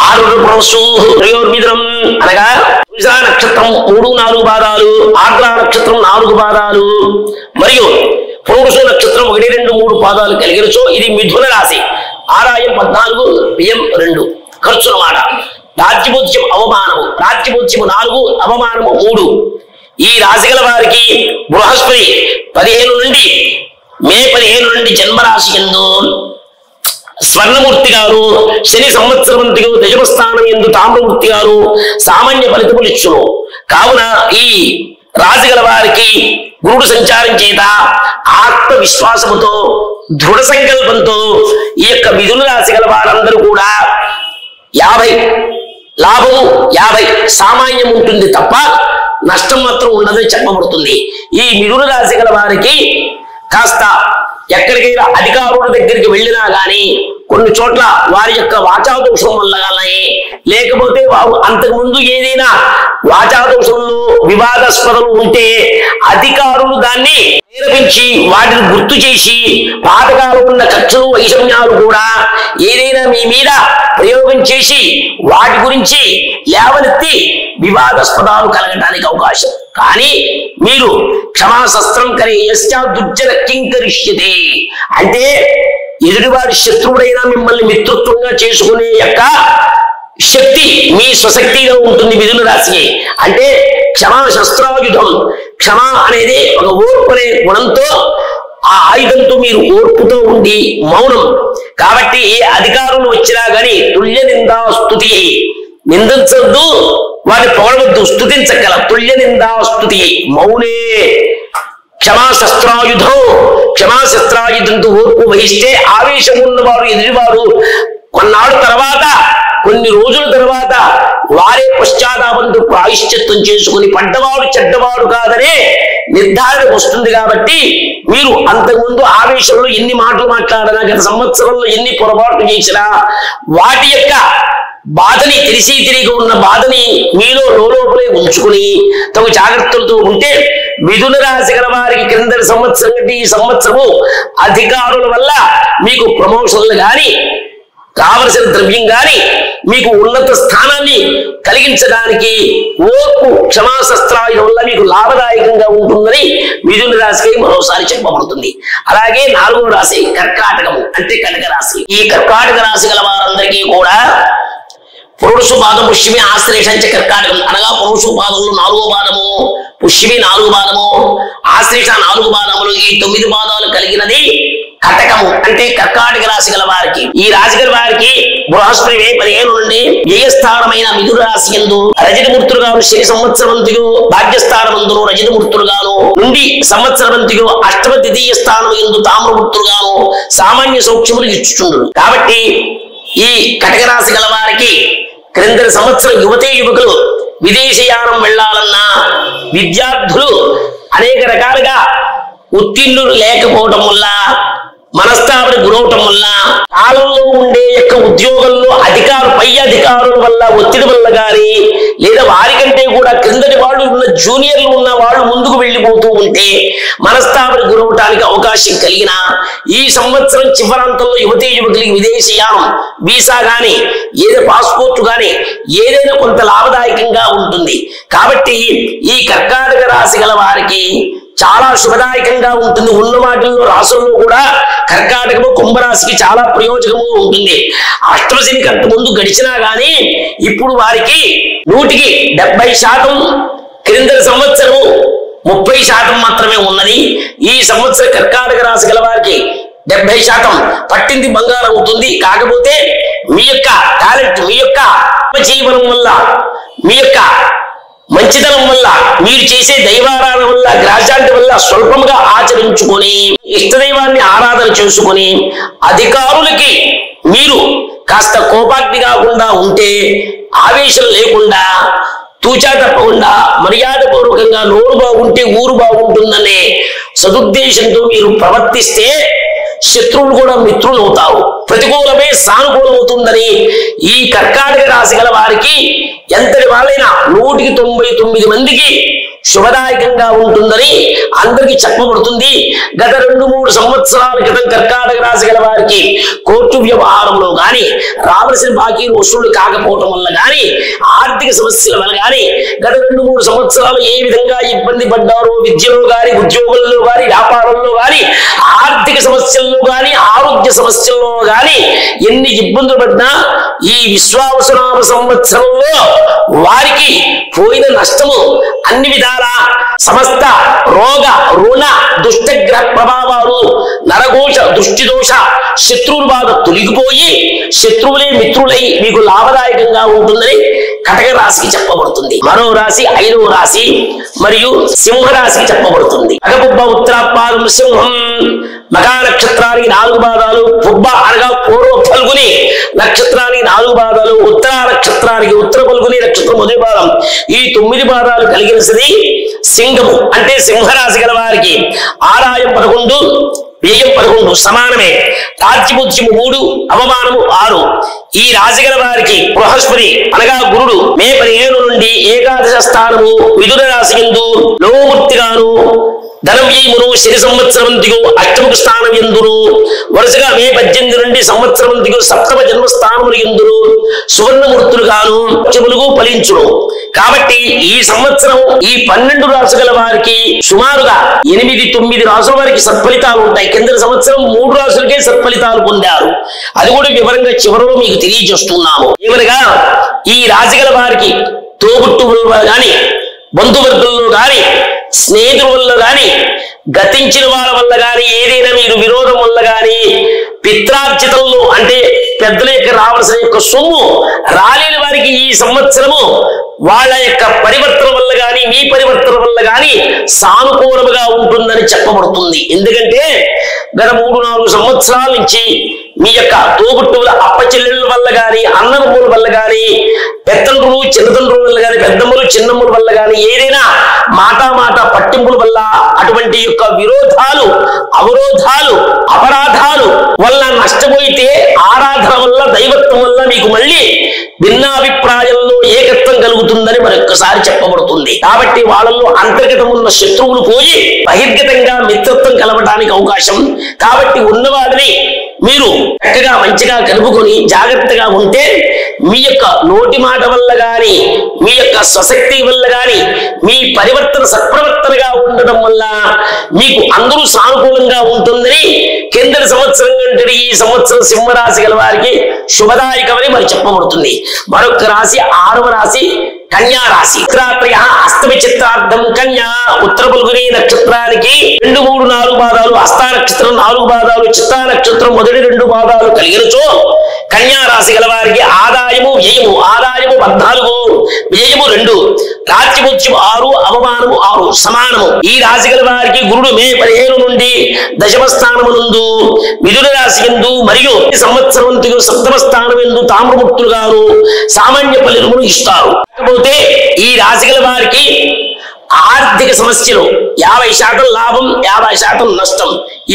Speaker 1: 6 త్రయోర్మిథునం అనగా మృగశిర నక్షత్రం 3-4 పాదాలు, ఆర్ద్ర నక్షత్రం 4 పాదాలు మరియు పురుష నక్షత్రం 1-2-3 పాదాలు కలిగినచో ఇది మిథున రాశి. ఆదాయం 14, వ్యయం 2. ఖర్చుల మాట. రాజ్యభూజ్యం అవమానము. రాజ్యభూజ్యము 4, అవమానము 3. ఈ రాశి గల వారికి బృహస్పతి 15 నుండి మే 15 నుండి జన్మరాశి యందు స్వర్ణమూర్తి గారు, శని సంవత్సరమంతయు దశమ స్థానం యందు తామ్రమూర్తి గారు సామాన్య ఫలితములు ఇచ్చును. కావున ఈ రాశి గల వారికి గురుడు సంచారం చేత ఆత్మవిశ్వాసముతో, దృఢ సంకల్పంతో ఈ యొక్క మిథున రాశి గల వారందరూ కూడా 50 లాభము 50 సామాన్యం ఉంటుంది తప్ప నష్టం మాత్రం ఉండదని చెప్పబడుతుంది. ఈ మిథున రాశి గల వారికి కాస్త ఎక్కడికైనా అధికారుల దగ్గరికి వెళ్ళినా గానీ కొన్ని చోట్ల వారి యొక్క వాచాదోషం వల్ల కానీ, లేకపోతే వారు అంతకుముందు ఏదైనా వాచాదోషంలో వివాదాస్పదలు ఉంటే అధికారులు దాన్ని నిరూపించి వాటిని గుర్తు చేసి పాతకాలం ఉన్న కక్షలు వైషమ్యాలు కూడా ఏదైనా మీ మీద ప్రయోగం చేసి వాటి గురించి లేవనెత్తి వివాదాస్పదాలు కలగడానికి అవకాశం. కానీ మీరు క్షమాశస్త్రం దుర్జన కింకరిష్యతే అంటే ఎదుటివాడి శత్రువుడైనా మిమ్మల్ని మిత్రత్వంగా చేసుకునే యొక్క శక్తి మీ స్వశక్తిగా ఉంటుంది మిథున రాశికి. అంటే క్షమాశస్త్రాయుధం, క్షమ అనేది ఒక ఓర్పు అనే గుణంతో ఆ ఆయుధంతో మీరు ఓర్పుతో ఉండి మౌనం. కాబట్టి అధికారులు వచ్చినా గాని తుల్య నిందా స్తుతి, నిందించద్దు వారిని పొగడవద్దు, స్తుతించగల తుల్య నిందా స్తుతి మౌనే క్షమాశస్త్రాయుధం. క్షమాశస్త్రాయుధంతో ఓర్పు వహిస్తే ఆవేశం ఉన్నవారు ఎదుటివారు కొన్నాళ్ళ తర్వాత, కొన్ని రోజుల తర్వాత వారే పశ్చాత్తాపంతో ప్రాయశ్చిత్తం చేసుకుని పడ్డవాడు చెడ్డవాడు కాదనే నిర్ధారణ వస్తుంది. కాబట్టి మీరు అంతకుముందు ఆవేశంలో ఎన్ని మాటలు మాట్లాడినా, గత సంవత్సరంలో ఎన్ని పొరపాట్లు చేసినా వాటి యొక్క బాధని తెలిసి తిరిగి ఉన్న బాధని మీలో లోపలే ఉంచుకుని తగు జాగ్రత్తలతో ఉంటే మిథున రాశి గల వారికి క్రిందటి సంవత్సరం కంటే ఈ సంవత్సరము అధికారుల వల్ల మీకు ప్రమోషన్లు కానీ, కావలసిన ద్రవ్యం కానీ, మీకు ఉన్నత స్థానాన్ని కలిగించడానికి ఓర్పు క్షమాశస్త్రాయుధం వల్ల మీకు లాభదాయకంగా ఉంటుందని మిథున రాశికి మరోసారి చెప్పబడుతుంది. అలాగే 4వ రాశి కర్కాటకము అంటే కనక రాశి. ఈ కర్కాటక రాశి గల వారందరికీ కూడా పురుషు పాదం పుష్యమి ఆశ్లేషంచ కర్కాటకం అనగా పురుషు పాదంలో 4వ పాదము, పుష్యమి 4వ పాదము, ఆశ్లేష 4 పాదములు, ఈ 9 పాదాలు కలిగినది కటకము అంటే కర్కాటక రాశి గల వారికి. ఈ రాశి గల వారికి బృహస్పతి 15 నుండి వ్యయస్థానమైన మిథున రాశి యందు రజతమూర్తులుగాను, శని సంవత్సరవంతిలో భాగ్యస్థానమందును రజతమూర్తులుగాను నుండి సంవత్సరవంతిలో అష్టమ ద్వితీయ స్థానం యందు తామ్రమూర్తులుగాను సామాన్య సౌఖ్యములు ఇచ్చుచుండు. కాబట్టి ఈ కటక రాశి గల వారికి క్రిందటి సంవత్సరం యువతీ యువకులు విదేశయానం వెళ్లాలన్నా, విద్యార్థులు అనేక రకాలుగా ఉత్తీర్ణులు లేకపోవటం వల్ల, మనస్తాపడి గురవటం వల్ల, కాలంలో ఉండే యొక్క ఉద్యోగంలో పై అధికారుల వల్ల ఒత్తిడి వల్ల కానీ, లేదా వారికంటే కూడా క్రిందటి వాళ్ళు ఉన్న జూనియర్లు ఉన్న వాళ్ళు ముందుకు వెళ్ళిపోతూ ఉంటే మనస్తాపడి గురవటానికి అవకాశం కలిగిన ఈ సంవత్సరం చివరాంతంలో యువతీ యువకులకి విదేశీయానం వీసా గాని, ఏదో పాస్పోర్ట్ గాని ఏదైనా కొంత లాభదాయకంగా ఉంటుంది. కాబట్టి ఈ కర్కాటక రాశి గల వారికి చాలా శుభదాయకంగా ఉంటుంది. ఉన్న వాటిల్లో రాసుల్లో కూడా కర్కాటకము కుంభరాశికి చాలా ప్రయోజనము ఉంటుంది. అష్టమశని కంట ముందు గడిచినా గానీ ఇప్పుడు వారికి 100% క్రిందటి సంవత్సరము 30% మాత్రమే ఉన్నది. ఈ సంవత్సరం కర్కాటక రాశి గల వారికి 70% పట్టింది బంగారం అవుతుంది. కాకపోతే మీ యొక్క టాలెంట్, మీ యొక్క జీవనం వల్ల, మీ యొక్క మంచితనం వల్ల, మీరు చేసే దైవారాధన వల్ల, గ్రాచాంటి వల్ల స్వల్పంగా ఆచరించుకొని ఇష్టదైవాన్ని ఆరాధన చేసుకొని అధికారులకి మీరు కాస్త కోపాగ్ని కాకుండా ఉంటే, ఆవేశం లేకుండా తూచా తప్పకుండా మర్యాదపూర్వకంగా నోరు బాగుంటే ఊరు బాగుంటుందనే సదుద్దేశంతో మీరు ప్రవర్తిస్తే శత్రువులు కూడా మిత్రులు అవుతారు. ప్రతికూలమే సానుకూలం అవుతుందని ఈ కర్కాటక రాశి గల వారికి ఎంతటి వాళ్ళైనా 199 మందికి శుభదాయకంగా ఉంటుందని అందరికీ చెప్పబడుతుంది. గత 2-3 సంవత్సరాల క్రితం కర్కాటక రాశి గల వారికి కోర్టు వ్యవహారంలో గాని, రావలసిన బాకీ వసూలు కాకపోవటం వల్ల గాని, ఆర్థిక సమస్యల వల్ల గాని గత 2-3 సంవత్సరాలు ఏ విధంగా ఇబ్బంది పడ్డారో, విద్యలో గాని, ఉద్యోగంలో గాని, వ్యాపారంలో గాని, ఆర్థిక సమస్యల్లో గాని, ఆరోగ్య సమస్యల్లో గాని ఎన్ని ఇబ్బందులు పడినా ఈ విశ్వావసునామ సంవత్సరంలో వారికి పోయిన నష్టము అన్ని విధాల సమస్త రోగ రుణ దుష్టగ్రహ ప్రభావాలు, నరఘోష దృష్టి దోష శత్రువుల బాధ తొలగిపోయి శత్రువులే మిత్రులై మీకు లాభదాయకంగా ఉంటుందని కటక రాశికి చెప్పబడుతుంది. మరో రాశి 5వ రాశి మరియు సింహరాశికి చెప్పబడుతుంది. అగపుబ్బ ఉత్తరాపాదం సింహం మగా నక్షత్రానికి 4 పాదాలు, పుబ్బ అనగా పూర్వ ఫల్గుని నక్షత్రానికి 4 పాదాలు, ఉత్తర నక్షత్రానికి ఉత్తర ఫల్గుని నక్షత్రం మొదటి పాదం, ఈ 9 పాదాలు కలిగినది సింహము. అంటే సింహరాశి గల వారికి ఆదాయం 11, వ్యయం 11 సమానమే. రాజ్యబుద్ధ్యము 3, అవమానము 6. ఈ రాశిగల వారికి బృహస్పతి అనగా గురుడు మే 15 నుండి ఏకాదశ స్థానము మిథున రాశి యందు లోమూర్తిగాను, ధనవ్యయమును శని సంవత్సరమంతిగు అష్టముఖ స్థానం ఎందును, వరుసగా మే 18 నుండి సంవత్సరమంతిగు సప్తమ జన్మ స్థానములు ఎందును సువర్ణమూర్తులుగాను చెములుగు ఫలించును. కాబట్టి ఈ సంవత్సరం ఈ 12 రాశుల వారికి సుమారుగా 8-9 రాశుల వారికి సత్ఫలితాలు ఉంటాయి. కింద సంవత్సరం 3 రాశులకే సత్ఫలితాలు పొందారు. అది కూడా వివరంగా చివరిలో మీకు తెలియజేస్తున్నాము. ఏమనగా ఈ రాశిగల వారికి తోబుట్టువుల్లో గాని, బంధువర్గంలో గాని, స్నేహితుల వల్ల గాని, గతించిన వాళ్ళ వల్ల గాని, ఏదైనా మీరు విరోధం వల్ల గాని, పిత్రార్జితంలో అంటే పెద్దల యొక్క రావాల్సిన యొక్క సొమ్ము రాలేని వారికి ఈ సంవత్సరము వాళ్ళ యొక్క పరివర్తన వల్ల గాని, మీ పరివర్తన వల్ల గాని సానుకూలముగా ఉంటుందని చెప్పబడుతుంది. ఎందుకంటే గత 3-4 సంవత్సరాల నుంచి మీ యొక్క తోబుట్టువుల అప్పచెల్లెళ్ళ వల్ల గాని, అన్నదమ్ముల వల్ల గాని, పెద్దండ్రులు చిన్నతండ్రుల వల్ల గాని, పెద్దమ్మలు చిన్నమ్మల వల్ల గాని, ఏదైనా మాట పట్టింపుల వల్ల అటువంటి యొక్క విరోధాలు, అవరోధాలు, అపరాధాలు వల్ల నష్టపోయితే ఆరాధన వల్ల, దైవత్వం వల్ల మీకు మళ్ళీ భిన్నాభిప్రాయంలో ఏకత్వం కలుగుతుందని మరొకసారి చెప్పబడుతుంది. కాబట్టి వాళ్ళల్లో అంతర్గతం ఉన్న శత్రువులు పోయి బహిర్గతంగా మిత్రత్వం కలవడానికి అవకాశం. కాబట్టి ఉన్నవాడిని మీరు చక్కగా మంచిగా కలుపుకొని జాగ్రత్తగా ఉంటే మీ యొక్క నోటి మాట వల్ల గాని, మీ యొక్క స్వశక్తి వల్ల గాని, మీ పరివర్తన సత్ప్రవర్తనగా ఉండడం వల్ల మీకు అందరూ సానుకూలంగా ఉంటుందని కిందటి సంవత్సరం కంటే ఈ సంవత్సరం సింహరాశి గల వారికి శుభదాయకమని మరి చెప్పబడుతుంది. మరొక రాశి 6వ రాశి కన్యా రాశి. చిత్రాత్రయ అష్టమి చిత్రార్థం కన్యా ఉత్తర ఫల్గుని నక్షత్రానికి 2, 3, 4 పాదాలు, హస్త నక్షత్రం 4 పాదాలు, చిత్తా నక్షత్రం మొదటి 2 పాదాలు కలిగినచో కన్యా రాశి గల వారికి ఆదాయము వ్యయము, ఆదాయము 14, వ్యయము 2, రాజ్యబుద్ధ్యము 6, అవమానము 6 సమానము. ఈ రాశి గల వారికి గురుడు మే 15 నుండి దశమ స్థానమునందు మిథున రాశి యందు మరియు సంవత్సరం సప్తమ స్థానం యందు తామ్రముక్తులుగాను సామాన్య ఫలితమును ఇస్తారు. కాకపోతే ఈ రాశిగల వారికి ఆర్థిక సమస్యలు 50% లాభం, 50% నష్టం.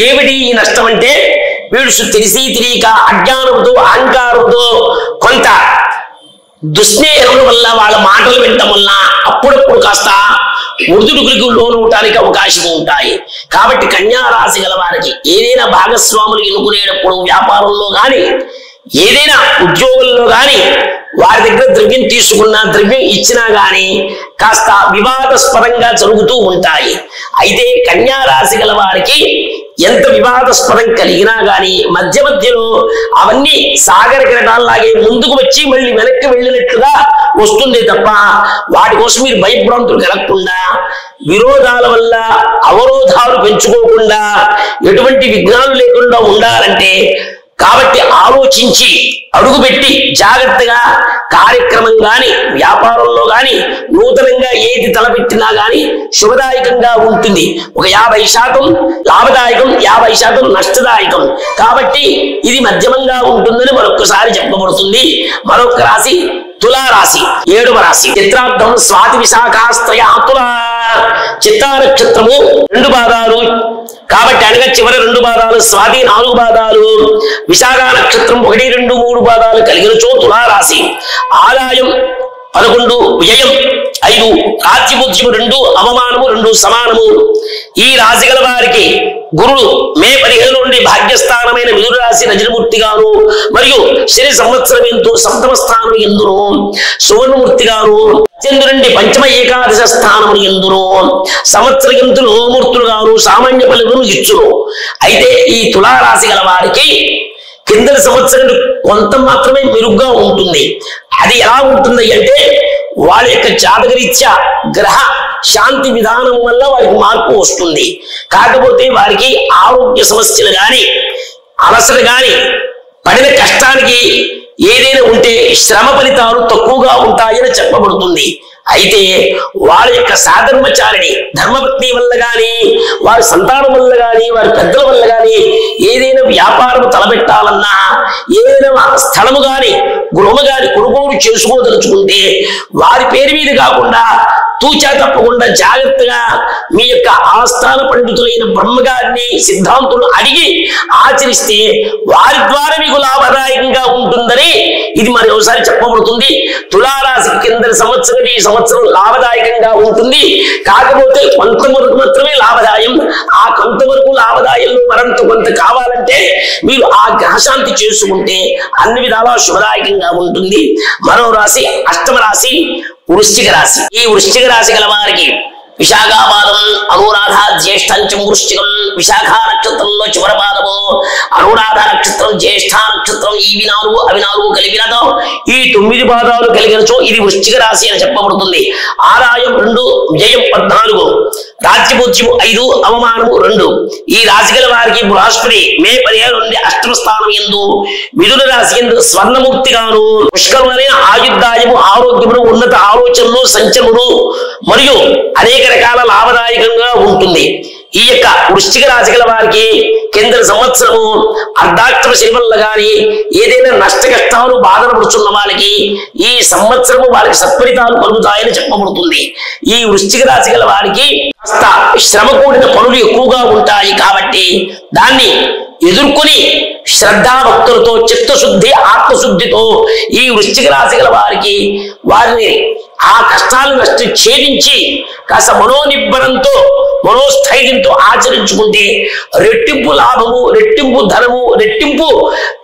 Speaker 1: ఏమిటి ఈ నష్టం అంటే వీడు తెలిసి తెలియక అజ్ఞానంతో, అహంకారంతో, కొంత దుస్నేహం వల్ల, వాళ్ళ మాటలు వినటం వల్ల అప్పుడప్పుడు కాస్త ఒడిదుడుకులకు లోనవటానికి అవకాశం ఉంటాయి. కాబట్టి కన్యా రాశి గల వారికి ఏదైనా భాగస్వాములు ఎన్నుకునేటప్పుడు వ్యాపారంలో గాని, ఏదైనా ఉద్యోగంలో గాని, వారి దగ్గర ద్రవ్యం తీసుకున్నా, ద్రవ్యం ఇచ్చినా గాని కాస్త వివాదాస్పదంగా జరుగుతూ ఉంటాయి. అయితే కన్యా రాశి గల వారికి ఎంత వివాదాస్పదం కలిగినా గాని మధ్య మధ్యలో అవన్నీ సాగర కిరటాల్లాగే ముందుకు వచ్చి మళ్ళీ వెనక్కి వెళ్ళినట్లుగా వస్తుంది తప్ప వాటి కోసం మీరు భయభ్రాంతులు కలగకుండా, విరోధాల వల్ల అవరోధాలు పెంచుకోకుండా, ఎటువంటి విఘ్నాలు లేకుండా ఉండాలంటే కాబట్టి ఆలోచించి అడుగుపెట్టి జాగ్రత్తగా కార్యక్రమం గాని, వ్యాపారంలో గాని, నూతనంగా ఏది తలపెట్టినా గాని శుభదాయకంగా ఉంటుంది. ఒక 50% లాభదాయకం, 50% నష్టదాయకం. కాబట్టి ఇది మధ్యమంగా ఉంటుందని మరొకసారి చెప్పబడుతుంది. మరొక రాశి తులారాశి 7వ రాశి. చిత్రార్థం స్వాతి విశాఖాస్త్రయ తులా. చిత్తా నక్షత్రము 2 పాదాలు కాబట్టి అనగా చివరి 2 పాదాలు, స్వాతి 4 పాదాలు, విశాఖ నక్షత్రం 1, 2, 3 పాదాలు కలిగినచో తులారాశి. ఆదాయం 11, వ్యయం 5, రాజ్యబుద్ధ్యము 2, అవమానము 2 సమానము. ఈ రాశి గల వారికి గురుడు మే 15 నుండి భాగ్యస్థానమైన మిథున రాశి రజనమూర్తిగాను మరియు శని సంవత్సరం ఎంతో సప్తమ స్థానం ఎందును సువర్ణమూర్తిగాను, చంద్రుడి పంచమ ఏకాదశ స్థానము ఎందును సంవత్సరం ఎంతో లోమూర్తులుగాను సామాన్య ఫలితమును ఇచ్చును. అయితే ఈ తులారాశి గల వారికి కిందటి సంవత్సరం కొంత మాత్రమే మెరుగ్గా ఉంటుంది. అది ఎలా ఉంటుంది అంటే వాళ్ళ యొక్క జాతకరీత్యా గ్రహ శాంతి విధానం వల్ల వారికి మార్పు వస్తుంది. కాకపోతే వారికి ఆరోగ్య సమస్యలు గాని, అలసట గాని, పడిన కష్టానికి ఏదైనా ఉంటే శ్రమ ఫలితాలు తక్కువగా ఉంటాయని చెప్పబడుతుంది. అయితే వారి యొక్క సాధర్మచారిణి ధర్మపత్ని వల్ల గాని వారి సంతానం వల్ల గాని వారి పెద్దల వల్ల గాని ఏదైనా వ్యాపారం తలపెట్టాలన్నా ఏదైనా స్థలము గాని గృహము గాని కొనుగోలు చేసుకోదలుచుకుంటే వారి పేరు మీద కాకుండా తూచా తప్పకుండా జాగ్రత్తగా మీ యొక్క ఆస్థాన పండితులైన బ్రహ్మగారిని సిద్ధాంతులు అడిగి ఆచరిస్తే వారి ద్వారా మీకు లాభదాయకంగా ఉంటుందని ఇది మరి ఒకసారి చెప్పబడుతుంది. తులారాశి కింద సంవత్సరం ఈ సంవత్సరం లాభదాయకంగా ఉంటుంది. కాకపోతే కొంతవరకు మాత్రమే లాభదాయం. ఆ కొంతవరకు లాభదాయంలో మరంత కొంత కావాలంటే మీరు ఆ గ్రహశాంతి చేసుకుంటే అన్ని విధాలా శుభదాయకంగా ఉంటుంది. మరో రాశి అష్టమ రాశి వృశ్చిక రాశి. ఈ వృశ్చిక రాశి గల వారికి విశాఖాపాదం అనురాధ జ్యేష్ఠంచం వృశ్చికం విశాఖ నక్షత్రంలో చివరి పాదము అనురాధ నక్షత్రం జ్యేష్ఠ నక్షత్రం ఇవి 4 అవి 4 కలిపినతో ఈ 9 పాదాలు కలిగినచో ఇది వృశ్చిక రాశి అని చెప్పబడుతుంది. ఆదాయం 2 వ్యయం 14 రాజ్యపూజ్యము 5 అవమానము 2. ఈ రాశి గల వారికి బృహస్పతి మే 15 నుండి అష్టమ స్థానం యందు మిథున రాశి యందు స్వర్ణమూర్తిగాను పుష్కరమైన ఆయుర్దాయము ఆరోగ్యమును ఉన్నత ఆలోచనలు సంచలములు మరియు అనేక రకాల లాభదాయకంగా ఉంటుంది. ఈ యొక్క వృశ్చిక రాశి గల వారికి కింద సంవత్సరము అర్ధాక్షర శని వల్ల గాని ఏదైనా నష్ట కష్టాలు బాధలు పడుతున్న వాళ్ళకి ఈ సంవత్సరము వారికి సత్ఫలితాలు కలుగుతాయని చెప్పబడుతుంది. ఈ వృశ్చిక రాశి గల వారికి కాస్త శ్రమ కూడిన పనులు ఎక్కువగా ఉంటాయి. కాబట్టి దాన్ని ఎదుర్కొని శ్రద్ధాభక్తులతో చిత్తశుద్ధి ఆత్మశుద్ధితో ఈ వృశ్చిక రాశి గల వారికి వారిని ఆ కష్టాలను ఛేదించి కాస్త మనోనిబ్బరంతో మనోస్థైర్యంతో ఆచరించుకుంటే రెట్టింపు లాభము రెట్టింపు ధనము రెట్టింపు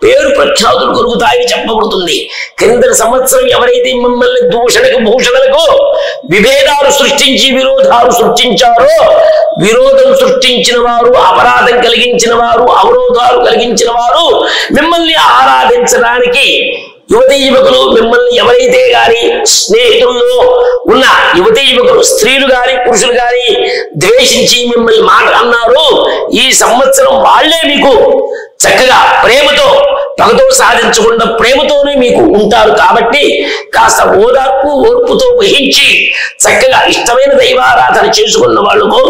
Speaker 1: పేరు ప్రఖ్యాతులు కలుగుతాయని చెప్పబడుతుంది. కింద సంవత్సరం ఎవరైతే మిమ్మల్ని దూషణకు భూషణలకు విభేదాలు సృష్టించి విరోధాలు సృష్టించారో విరోధం సృష్టించిన వారు అపరాధం కలిగించిన వారు అవరోధాలు కలిగించిన వారు మిమ్మల్ని ఆరాధించడానికి యువతీ యువకులు మిమ్మల్ని ఎవరైతే గాని స్నేహితుల్లో ఉన్న యువతీ యువకులు స్త్రీలు గాని పురుషులు గాని ద్వేషించి మిమ్మల్ని మాట అన్నారు ఈ సంవత్సరం వాళ్లే మీకు చక్కగా ప్రేమతో పగతో సాధించకుండా ప్రేమతోనే మీకు ఉంటారు. కాబట్టి కాస్త ఓదార్పు ఓర్పుతో వహించి చక్కగా ఇష్టమైన దైవారాధన చేసుకున్న వాళ్ళకు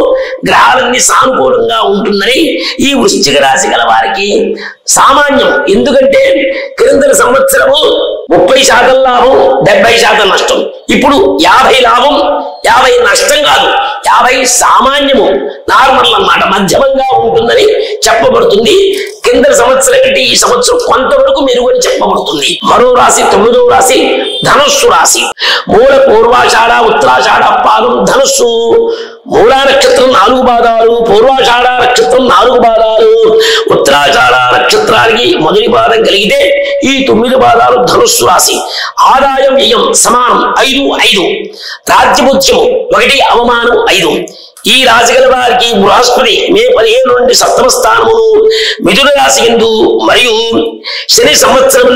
Speaker 1: గ్రహాలన్నీ సానుకూలంగా ఉంటుందని ఈ వృశ్చిక రాశి గల వారికి సామాన్యం. ఎందుకంటే క్రిందటి సంవత్సరము 30% లాభం 70% నష్టం. ఇప్పుడు 50 లాభం 50 నష్టం కాదు, 50 సామాన్యము నార్మల్ అన్నమాట, మధ్యమంగా ఉంటుందని చెప్పబడుతుంది. కింద సంవత్సరం కంటే ఈ సంవత్సరం కొంతవరకు మెరుగని చెప్పబడుతుంది. మరో రాశి 9వ రాశి ధనుస్సు రాశి. మూల పూర్వాషాఢ ఉత్తరాషాఢ పాదం ధనుస్సు. మూలా నక్షత్రం 4 పాదాలు, పూర్వాషాఢ నక్షత్రం 4 పాదాలు, ఉత్తరాషాఢ నక్షత్రానికి మొదటి పాదం కలిగితే ఈ 9 పాదాలు ధనుస్సు రాశి. ఆదాయం వ్యయం సమానం 5 రాజ్యముత్యము 1 అవమానం 5. ఈ రాశి గల వారికి బృహస్పతి మే 15 నుండి సప్తమ స్థానమును మిథున రాశి యందు మరియు శని సంవత్సరం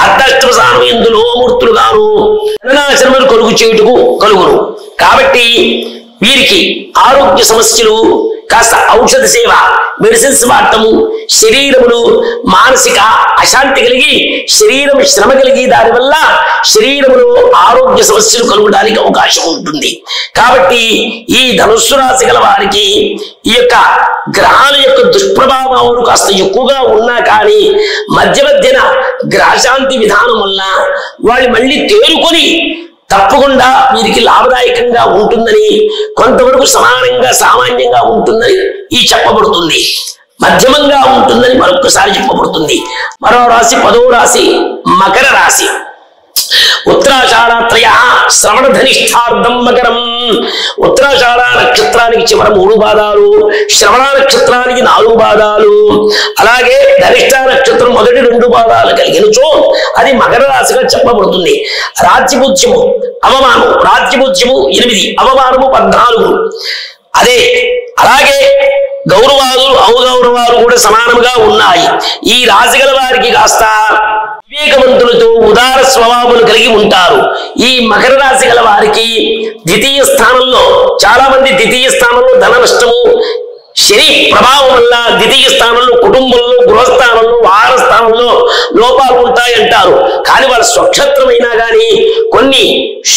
Speaker 1: అర్ధాష్టమ స్థానం యందు లోమూర్తులుగాను ధననాశనములు కలుగు చేయుటకు కలుగును. కాబట్టి వీరికి ఆరోగ్య సమస్యలు కాస్త ఔషధ సేవ మెడిసిన్స్ వాడటము శరీరమును మానసిక అశాంతి కలిగి శరీరం శ్రమ కలిగి దానివల్ల శరీరములో ఆరోగ్య సమస్యలు కలుగడానికి అవకాశం ఉంటుంది. కాబట్టి ఈ ధనుస్సు రాశి గల వారికి ఈ యొక్క గ్రహాల యొక్క దుష్ప్రభావాలు కాస్త ఎక్కువగా ఉన్నా కానీ మధ్యన గ్రహశాంతి విధానం వల్ల వాళ్ళు మళ్ళీ తేరుకొని తప్పకుండా వీరికి లాభదాయకంగా ఉంటుందని కొంతవరకు సమానంగా సామాన్యంగా ఉంటుందని ఈ చెప్పబడుతుంది. మధ్యమంగా ఉంటుందని మరొకసారి చెప్పబడుతుంది. మరో రాశి 10వ రాశి మకర రాశి. ఉత్తరాషాఢ శ్రవణ ధనిష్టార్థం మకరం. ఉత్తరాషాఢ నక్షత్రానికి చివరి 3 పాదాలు, శ్రవణ నక్షత్రానికి 4 పాదాలు, అలాగే ధనిష్ట నక్షత్రం మొదటి 2 పాదాలు కలిగినచో అది మకర రాశిగా చెప్పబడుతుంది. రాజ్యపుత్యము అవమానం, రాజ్యపుత్యము 8 అవమానము 14. అలాగే గౌరవాలు అవగౌరవాలు కూడా సమానంగా ఉన్నాయి. ఈ రాశి గల వారికి కాస్త వివేకవంతులతో ఉదార స్వభావాలు కలిగి ఉంటారు. ఈ మకర రాశి గల వారికి ద్వితీయ స్థానంలో చాలా మంది ద్వితీయ స్థానంలో ధన నష్టము శని ప్రభావం వల్ల ద్వితీయ స్థానంలో కుటుంబంలో గృహస్థానంలో ఆహార స్థానంలో లోపాలు ఉంటాయి అంటారు. కానీ వాళ్ళ స్వక్షత్రమైనా కానీ కొన్ని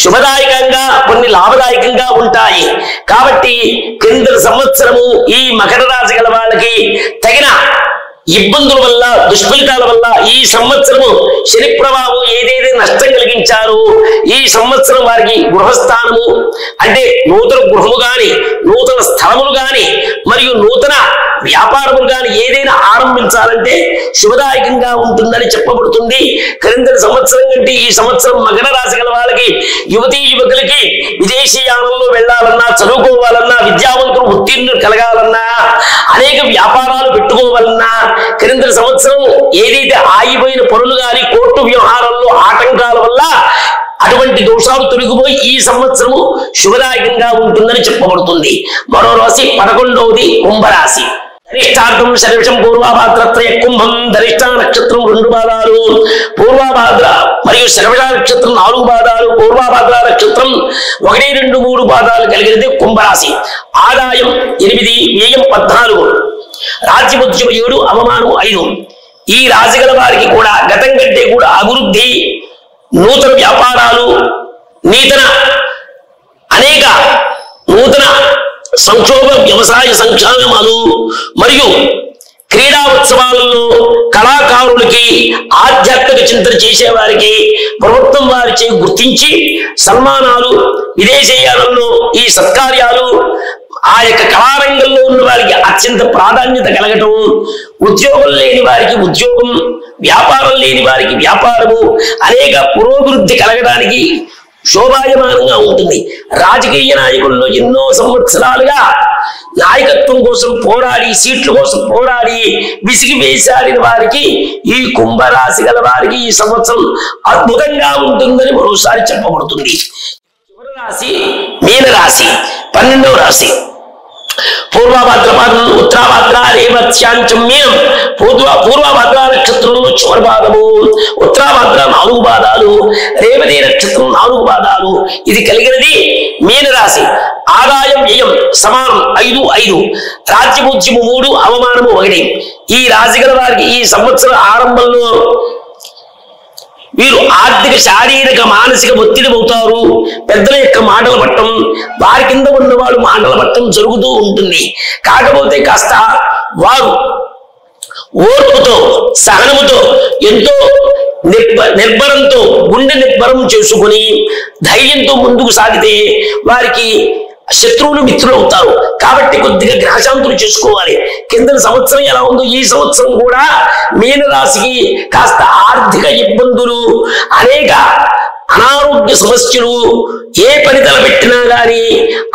Speaker 1: శుభదాయకంగా కొన్ని లాభదాయకంగా ఉంటాయి. కాబట్టి క్రిందటి సంవత్సరము ఈ మకర రాశి గల వాళ్ళకి తగిన ఇబ్బందుల వల్ల దుష్ఫలితాల వల్ల ఈ సంవత్సరము శని ప్రభావం ఏదైతే నష్టం కలిగించారో ఈ సంవత్సరం వారికి గృహస్థానము అంటే నూతన గృహము గాని నూతన స్థలములు గాని మరియు నూతన వ్యాపారములు గాని ఏదైనా ఆరంభించాలంటే శుభదాయకంగా ఉంటుందని చెప్పబడుతుంది. క్రిందటి సంవత్సరం కంటే ఈ సంవత్సరం మకర రాశి గల వాళ్ళకి యువతీ యువకులకి విదేశీయానంలో వెళ్లాలన్నా చదువుకోవాలన్నా విద్యావంతులు ఉత్తీర్ణులు కలగాలన్నా అనేక వ్యాపారాలు పెట్టుకోవాలన్నా క్రిందటి సంవత్సరం ఏదైతే ఆగిపోయిన పనులు గాని కోర్టు వ్యవహారాల్లో ఆటంకాల వల్ల అటువంటి దోషాలు తొలగిపోయి ఈ సంవత్సరము శుభదాయకంగా ఉంటుందని చెప్పబడుతుంది. మరో రాశి 11వది కుంభరాశి. ధనిష్టార్థం శనివిషం పూర్వాభాద్రత్రయ కుంభం. ధనిష్ట నక్షత్రం 2 పాదాలు, పూర్వాభాద్ర మరియు శనివిష నక్షత్రం 4 పాదాలు, పూర్వాభాద్ర నక్షత్రం 1, 2, 3 పాదాలు కలిగినది కుంభరాశి. ఆదాయం 8, వ్యయం 14, రాజ్యముద్యం 7, అవమానం 5. ఈ రాశి గల వారికి కూడా గతం కంటే కూడా అభివృద్ధి, నూతన వ్యాపారాలు, అనేక నూతన సంక్షోభ వ్యవసాయ సంక్షేమాలు మరియు క్రీడా ఉత్సవాలలో కళాకారులకి ఆధ్యాత్మిక చింతన చేసేవారికి ప్రభుత్వం వారిచే గుర్తించి సన్మానాలు, విదేశీయాలలో ఈ సత్కార్యాలు, ఆ యొక్క కళారంగంలో ఉన్న వారికి అత్యంత ప్రాధాన్యత కలగటం, ఉద్యోగం లేని వారికి ఉద్యోగం, వ్యాపారం లేని వారికి వ్యాపారము, అనేక పురోభివృద్ధి కలగడానికి శోభాయమానంగా ఉంటుంది. రాజకీయ నాయకుల్లో ఎన్నో సంవత్సరాలుగా నాయకత్వం కోసం పోరాడి సీట్ల కోసం పోరాడి విసిగి వేసాడిన వారికి ఈ కుంభరాశి గల వారికి ఈ సంవత్సరం అద్భుతంగా ఉంటుందని మరోసారి చెప్పబడుతుంది. చివరి రాశి మీనరాశి, 12వ రాశి. పూర్వభద్ర ఉత్తరాభద్ర రేవత్యాంచం మీనం. పూర్వభద్ర నక్షత్రంలో చివరి పాదము, ఉత్తరాభద్ర 4 పాదాలు, రేవతి నక్షత్రం 4 పాదాలు. ఇది కలిగినది మీనరాశి. ఆదాయం వ్యయం సమానం 5, 5, రాజ్యముద్యము 3, అవమానము 1. ఈ రాశి గల వారికి ఈ సంవత్సరం ఆరంభంలో వీరు ఆర్థిక, శారీరక, మానసిక ఒత్తిడి అవుతారు. పెద్దల యొక్క మాటలు పట్టడం, వారి కింద ఉన్న వాళ్ళు మాటలు పట్టడం జరుగుతూ ఉంటుంది. కాకపోతే కాస్త వారు ఓర్పుతో, సహనముతో, ఎంతో నిర్భరంతో, గుండె నిర్భరం చేసుకుని ధైర్యంతో ముందుకు సాగితే వారికి శత్రువులు మిత్రులు అవుతారు. కాబట్టి కొద్దిగా గ్రహశాంతులు చేసుకోవాలి. కింద సంవత్సరం ఎలా ఉందో ఈ సంవత్సరం కూడా మీనరాశికి కాస్త ఆర్థిక ఇబ్బందులు, అనేక అనారోగ్య సమస్యలు, ఏ పని తలపెట్టినా గాని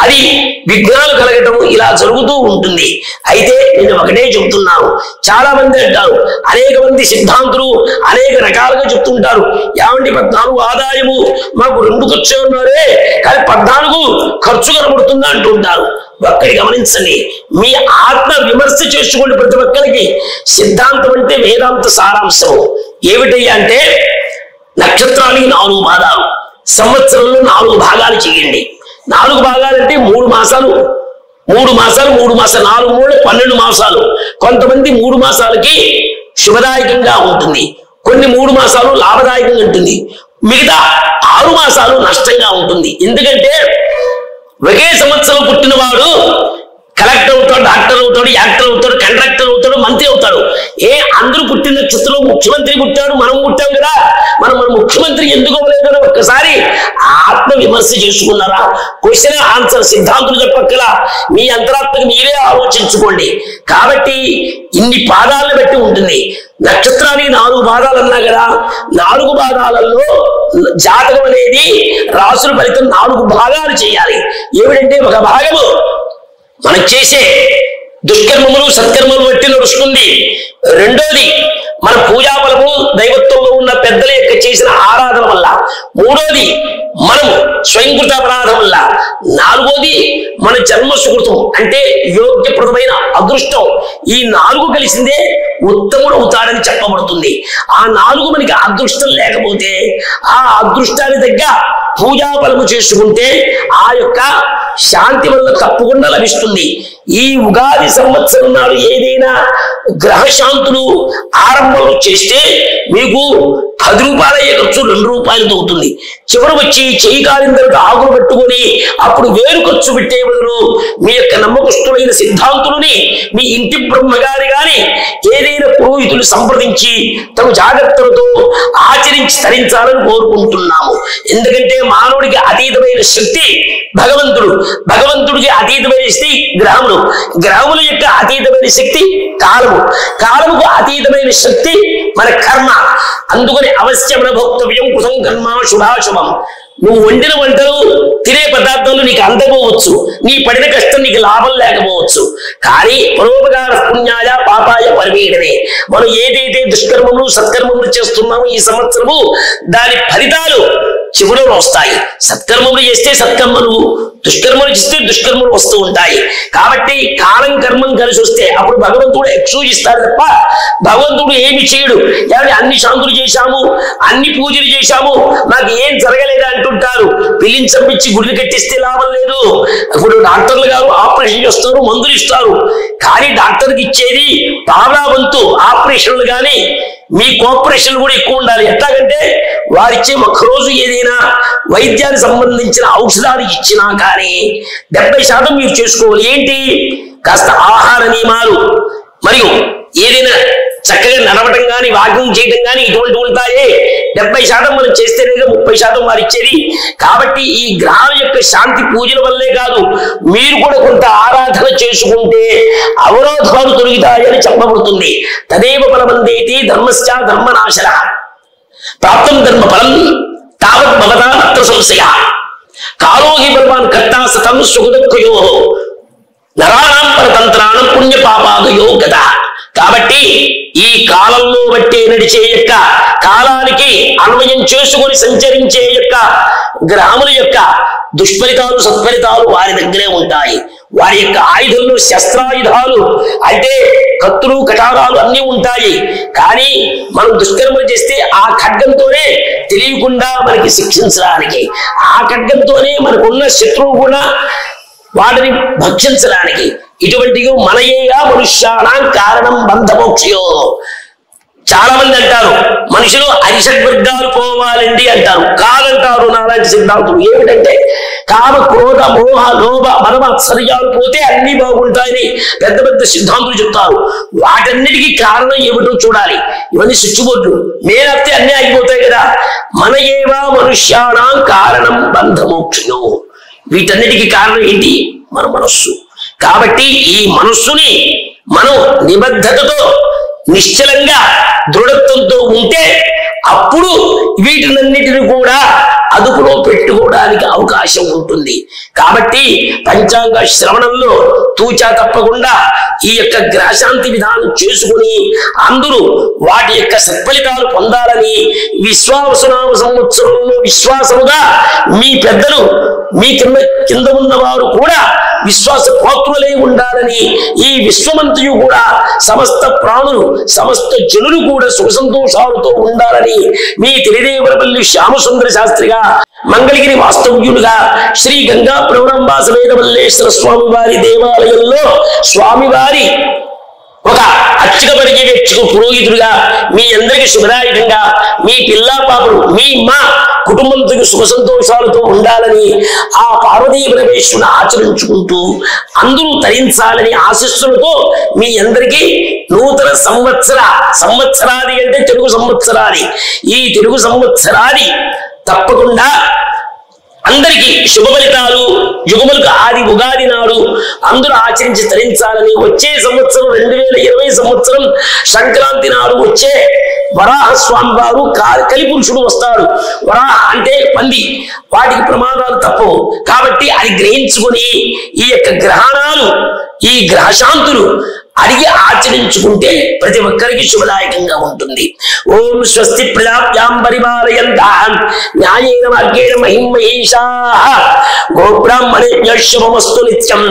Speaker 1: అది విఘ్నాలు కలగటం ఇలా జరుగుతూ ఉంటుంది. అయితే నేను ఒకటే చెబుతున్నాను, చాలా మంది అంటారు, అనేక మంది సిద్ధాంతులు అనేక రకాలుగా చెప్తుంటారు. ఏమంటే 14 ఆదాయము మాకు 2 ఖర్చు ఉన్నారే కానీ 14 ఖర్చు కనబడుతుందా అంటుంటారు. ఒక్కడి గమనించండి, మీ ఆత్మ విమర్శ చేసుకోండి. ప్రతి ఒక్కరికి సిద్ధాంతం అంటే వేదాంత సారాంశం ఏమిటయ్యా అంటే నక్షత్రానికి 4 పాదాలు, సంవత్సరంలో 4 భాగాలు చేయండి. 4 భాగాలు అంటే 3 మాసాలు, 3 మాసాలు, 3 మాసాలు, 4 3 12 మాసాలు. కొంతమంది 3 మాసాలకి శుభదాయకంగా ఉంటుంది, కొన్ని 3 మాసాలు లాభదాయకంగా ఉంటుంది, మిగతా 6 మాసాలు నష్టంగా ఉంటుంది. ఎందుకంటే ఒకే సంవత్సరం పుట్టిన వాడు కలెక్టర్ అవుతాడు, డాక్టర్ అవుతాడు, యాక్టర్ అవుతాడు, కండక్టర్ అవుతాడు, మంత్రి అవుతాడు. అందరూ పుట్టిన నక్షత్రంలో ముఖ్యమంత్రి పుట్టాడు, మనం పుట్టాం కదా, మన ముఖ్యమంత్రి ఎందుకు అవ్వలేదని ఒక్కసారి ఆత్మ విమర్శ చేసుకున్నారా? క్వశ్చన్ ఆన్సర్ సిద్ధాంతులు చెప్పక్కలా, మీ అంతరాత్మకి మీరే ఆలోచించుకోండి. కాబట్టి ఇన్ని పాదాలను బట్టి ఉంటుంది. నక్షత్రానికి 4 పాదాలు అన్నా కదా, 4 పాదాలలో జాతకం అనేది రాసుల ఫలితం 4 భాగాలు చేయాలి. ఏమిటంటే ఒక భాగము మనం చేసే దుష్కర్మములు సత్కర్మలు బట్టి నడుస్తుంది. రెండోది మన పూజాబలము దైవత్వంలో ఉన్న పెద్దల యొక్క చేసిన ఆరాధన వల్ల. మూడోది మనం స్వయంకృత అపరాధం వల్ల. నాలుగోది మన జన్మ సుకృతం అంటే యోగ్యప్రదమైన అదృష్టం. ఈ 4 కలిసిందే ఉత్తముడు అవుతాడని చెప్పబడుతుంది. ఆ 4 మనకి అదృష్టం లేకపోతే ఆ అదృష్టాన్ని దగ్గర పూజాబలము చేసుకుంటే ఆ యొక్క శాంతి వల్ల తప్పకుండా లభిస్తుంది. ఈ ఉగాది సంవత్సరం నాడు ఏదైనా గ్రహశాంతులు ఆరంభంలో చేస్తే మీకు 10 రూపాయలు అయ్యే ఖర్చు 2 రూపాయలతో అవుతుంది. చివరి వచ్చి చెయ్యి కాలిన తర్వాత ఆకులు పెట్టుకొని అప్పుడు వేరు ఖర్చు పెట్టే బదులు మీ యొక్క నమ్మకస్తులైన సిద్ధాంతులని మీ ఇంటి బ్రహ్మగారి గాని ఏదైనా పురోహితులు సంప్రదించి తమ జాగ్రత్తలతో ఆచరించి తరించాలని కోరుకుంటున్నాము. ఎందుకంటే మానవుడికి అతీతమైన శక్తి భగవంతుడు, భగవంతుడికి అతీతమైన శక్తి గ్రహములు, గ్రహముల యొక్క అతీతమైన శక్తి కాలము, కాలముకు అతీతమైన శక్తి మన కర్మ. అందుకని అవశ్యం భోక్తవ్యం కృతం కర్మ శుభాశుభం. నువ్వు వండిన వంటలు తినే పదార్థాలు నీకు అందకపోవచ్చు, నీ పడిన కష్టం నీకు లాభం లేకపోవచ్చు, కానీ పరోపకార పుణ్యాయ పాపాయ పరిమీడనే. మనం ఏదైతే దుష్కర్మములు సత్కర్మములు చేస్తున్నామో ఈ సంవత్సరము దాని ఫలితాలు చివరిలో వస్తాయి. సత్కర్మములు చేస్తే సత్కర్మలు, దుష్కర్మలు చేస్తే దుష్కర్మలు వస్తూ ఉంటాయి. కాబట్టి కాలం కర్మం కలిసి వస్తే అప్పుడు భగవంతుడు ఎక్సూజిస్తాడు తప్ప భగవంతుడు ఏమి చేయడు. ఏమంటే అన్ని శాంతులు చేశాము, అన్ని పూజలు చేశాము, నాకు ఏం జరగలేదు అంటుంటారు. పిల్లిని చంపించి గుడిని కట్టిస్తే లాభం లేదు. ఇప్పుడు డాక్టర్లు గారు ఆపరేషన్ చేస్తారు, మందులు ఇస్తారు, కానీ డాక్టర్కి ఇచ్చేది పావలా వంతు ఆపరేషన్లు. కానీ మీ కోఆపరేషన్ కూడా ఎక్కువ ఉండాలి. ఎట్లాగంటే వారిచ్చే ఒక్కరోజు ఏదైనా వైద్యానికి సంబంధించిన ఔషధానికి ఇచ్చినా కానీ 70% మీరు చేసుకోవాలి. ఏంటి? కాస్త ఆహార నియమాలు మరియు ఏదైనా చక్కగా నడవటం కానీ వాకింగ్ చేయడం కానీ ఇటువంటి ఉంటాయే. 70% మనం చేస్తేనే 30% వారు ఇచ్చేది. కాబట్టి ఈ గ్రహాల యొక్క శాంతి పూజల వల్లే కాదు, మీరు కూడా కొంత ఆరాధన చేసుకుంటే అవరోధాలు తొలగుతాయని చెప్పబడుతుంది. తదేవ ఫలమందేతి ధర్మశ్చ ధర్మనాశన ప్రాప్తం ధర్మ ఫలం తావత్ భవతా నత్ర సంశయ కాలో హి బలవాన్ కర్తా సతం సుఖదుఃఖయో నరాణం పరతంత్రాణం పుణ్య పాపాదయో గత. కాబట్టి ఈ కాలంలో బట్టే నడిచే యొక్క కాలానికి అన్వయం చేసుకొని సంచరించే యొక్క గ్రహముల యొక్క దుష్ఫలితాలు సత్ఫలితాలు వారి దగ్గరే ఉంటాయి. వారి యొక్క ఆయుధంలో శస్త్రాయుధాలు అంటే కత్తులు కటారాలు అన్నీ ఉంటాయి. కానీ మనం దుష్కర్మలు చేస్తే ఆ ఖడ్గంతోనే తెలియకుండా మనకి శిక్షించడానికి, ఆ ఖడ్గంతోనే మనకున్న శత్రువు కూడా వాటిని భక్షించడానికి. ఇటువంటి మనయేగా మనుష్యానాం కారణం బంధమోక్షయో. చాలా మంది అంటారు మనుషులు అరిషడ్వర్గాలు పోవాలండి అంటారు. కాదంటారు నాలాంటి సిద్ధాంతులు. ఏమిటంటే కామ క్రోధ మోహ లోభ మదమాత్సర్యాలు పోతే అన్ని బాగుంటాయని పెద్ద పెద్ద సిద్ధాంతులు చెప్తారు. వాటన్నిటికీ కారణం ఏమిటో చూడాలి. ఇవన్నీ స్విచ్ బోర్డులు, మేనత్తే అన్నీ ఆగిపోతాయి కదా. మనయేవా మనుష్యానాం కారణం బంధమోక్షయో. వీటన్నిటికీ కారణం ఏంటి? మన మనస్సు. కాబట్టి ఈ మనస్సుని మనం నిబద్ధతతో నిశ్చలంగా దృఢత్వంతో ఉంటే అప్పుడు వీటినన్నిటిని కూడా అదుపులో పెట్టుకోవడానికి అవకాశం ఉంటుంది. కాబట్టి పంచాంగ శ్రవణంలో తూచా తప్పకుండా ఈ యొక్క గ్రహశాంతి విధానం చేసుకుని అందరూ వాటి యొక్క సత్ఫలితాలు పొందాలని విశ్వావసునామ సంవత్సరంలో విశ్వాసముగా మీ పెద్దలు మీ కింద ఉన్నవారు కూడా విశ్వాస పాత్రులై ఉండాలని, ఈ విశ్వమంతయు కూడా సమస్త ప్రాణులు సమస్త జనులు కూడా సుఖ సంతోషాలతో ఉండాలని మీ తెలిదేవరపల్లి శ్యామసుందర శాస్త్రిగా మంగళగిరి వాస్తవ్యులుగా శ్రీ గంగా ప్రవరంబా సమేత మల్లేశ్వర స్వామి వారి దేవాలయంలో స్వామివారి ఒక అర్చక పర్యవేక్షకు పురోహితుడిగా మీ అందరికీ శుభదాయకంగా మీ పిల్లా పాపలు మీ మా కుటుంబంతో సుఖ సంతోషాలతో ఉండాలని ఆ పార్వతీ పరమేశ్వరుని ఆచరించుకుంటూ అందరూ తరించాలని ఆశీస్సులతో మీ అందరికీ నూతన సంవత్సరాది అంటే తెలుగు సంవత్సరాది, ఈ తెలుగు సంవత్సరాది తప్పకుండా అందరికీ శుభ ఫలితాలు యుగములకు ఆది ఉగాది నాడు అందరూ ఆచరించి తరించాలని, వచ్చే సంవత్సరం 2020 సంవత్సరం సంక్రాంతి నాడు వచ్చే వరాహస్వామి వారు కలిపురుషుడు వస్తాడు. వరాహ అంటే పంది, వాటికి ప్రమాదాలు తప్పవు. కాబట్టి అది గ్రహించుకొని ఈ యొక్క గ్రహణాలు ఈ గ్రహశాంతులు అడిగి ఆచరించుకుంటే ప్రతి ఒక్కరికి శుభదాయకంగా ఉంటుంది. ఓం స్వస్తి ప్రజాభ్యాం పరిపాలయంతాం న్యాయేన మార్గేణ మహిమహేషాః గోబ్రాహ్మణేభ్యః శుభమస్తు నిత్యం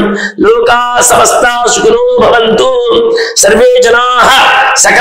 Speaker 1: లోకా సమస్తా సుఖినో భవంతు సర్వే జనాః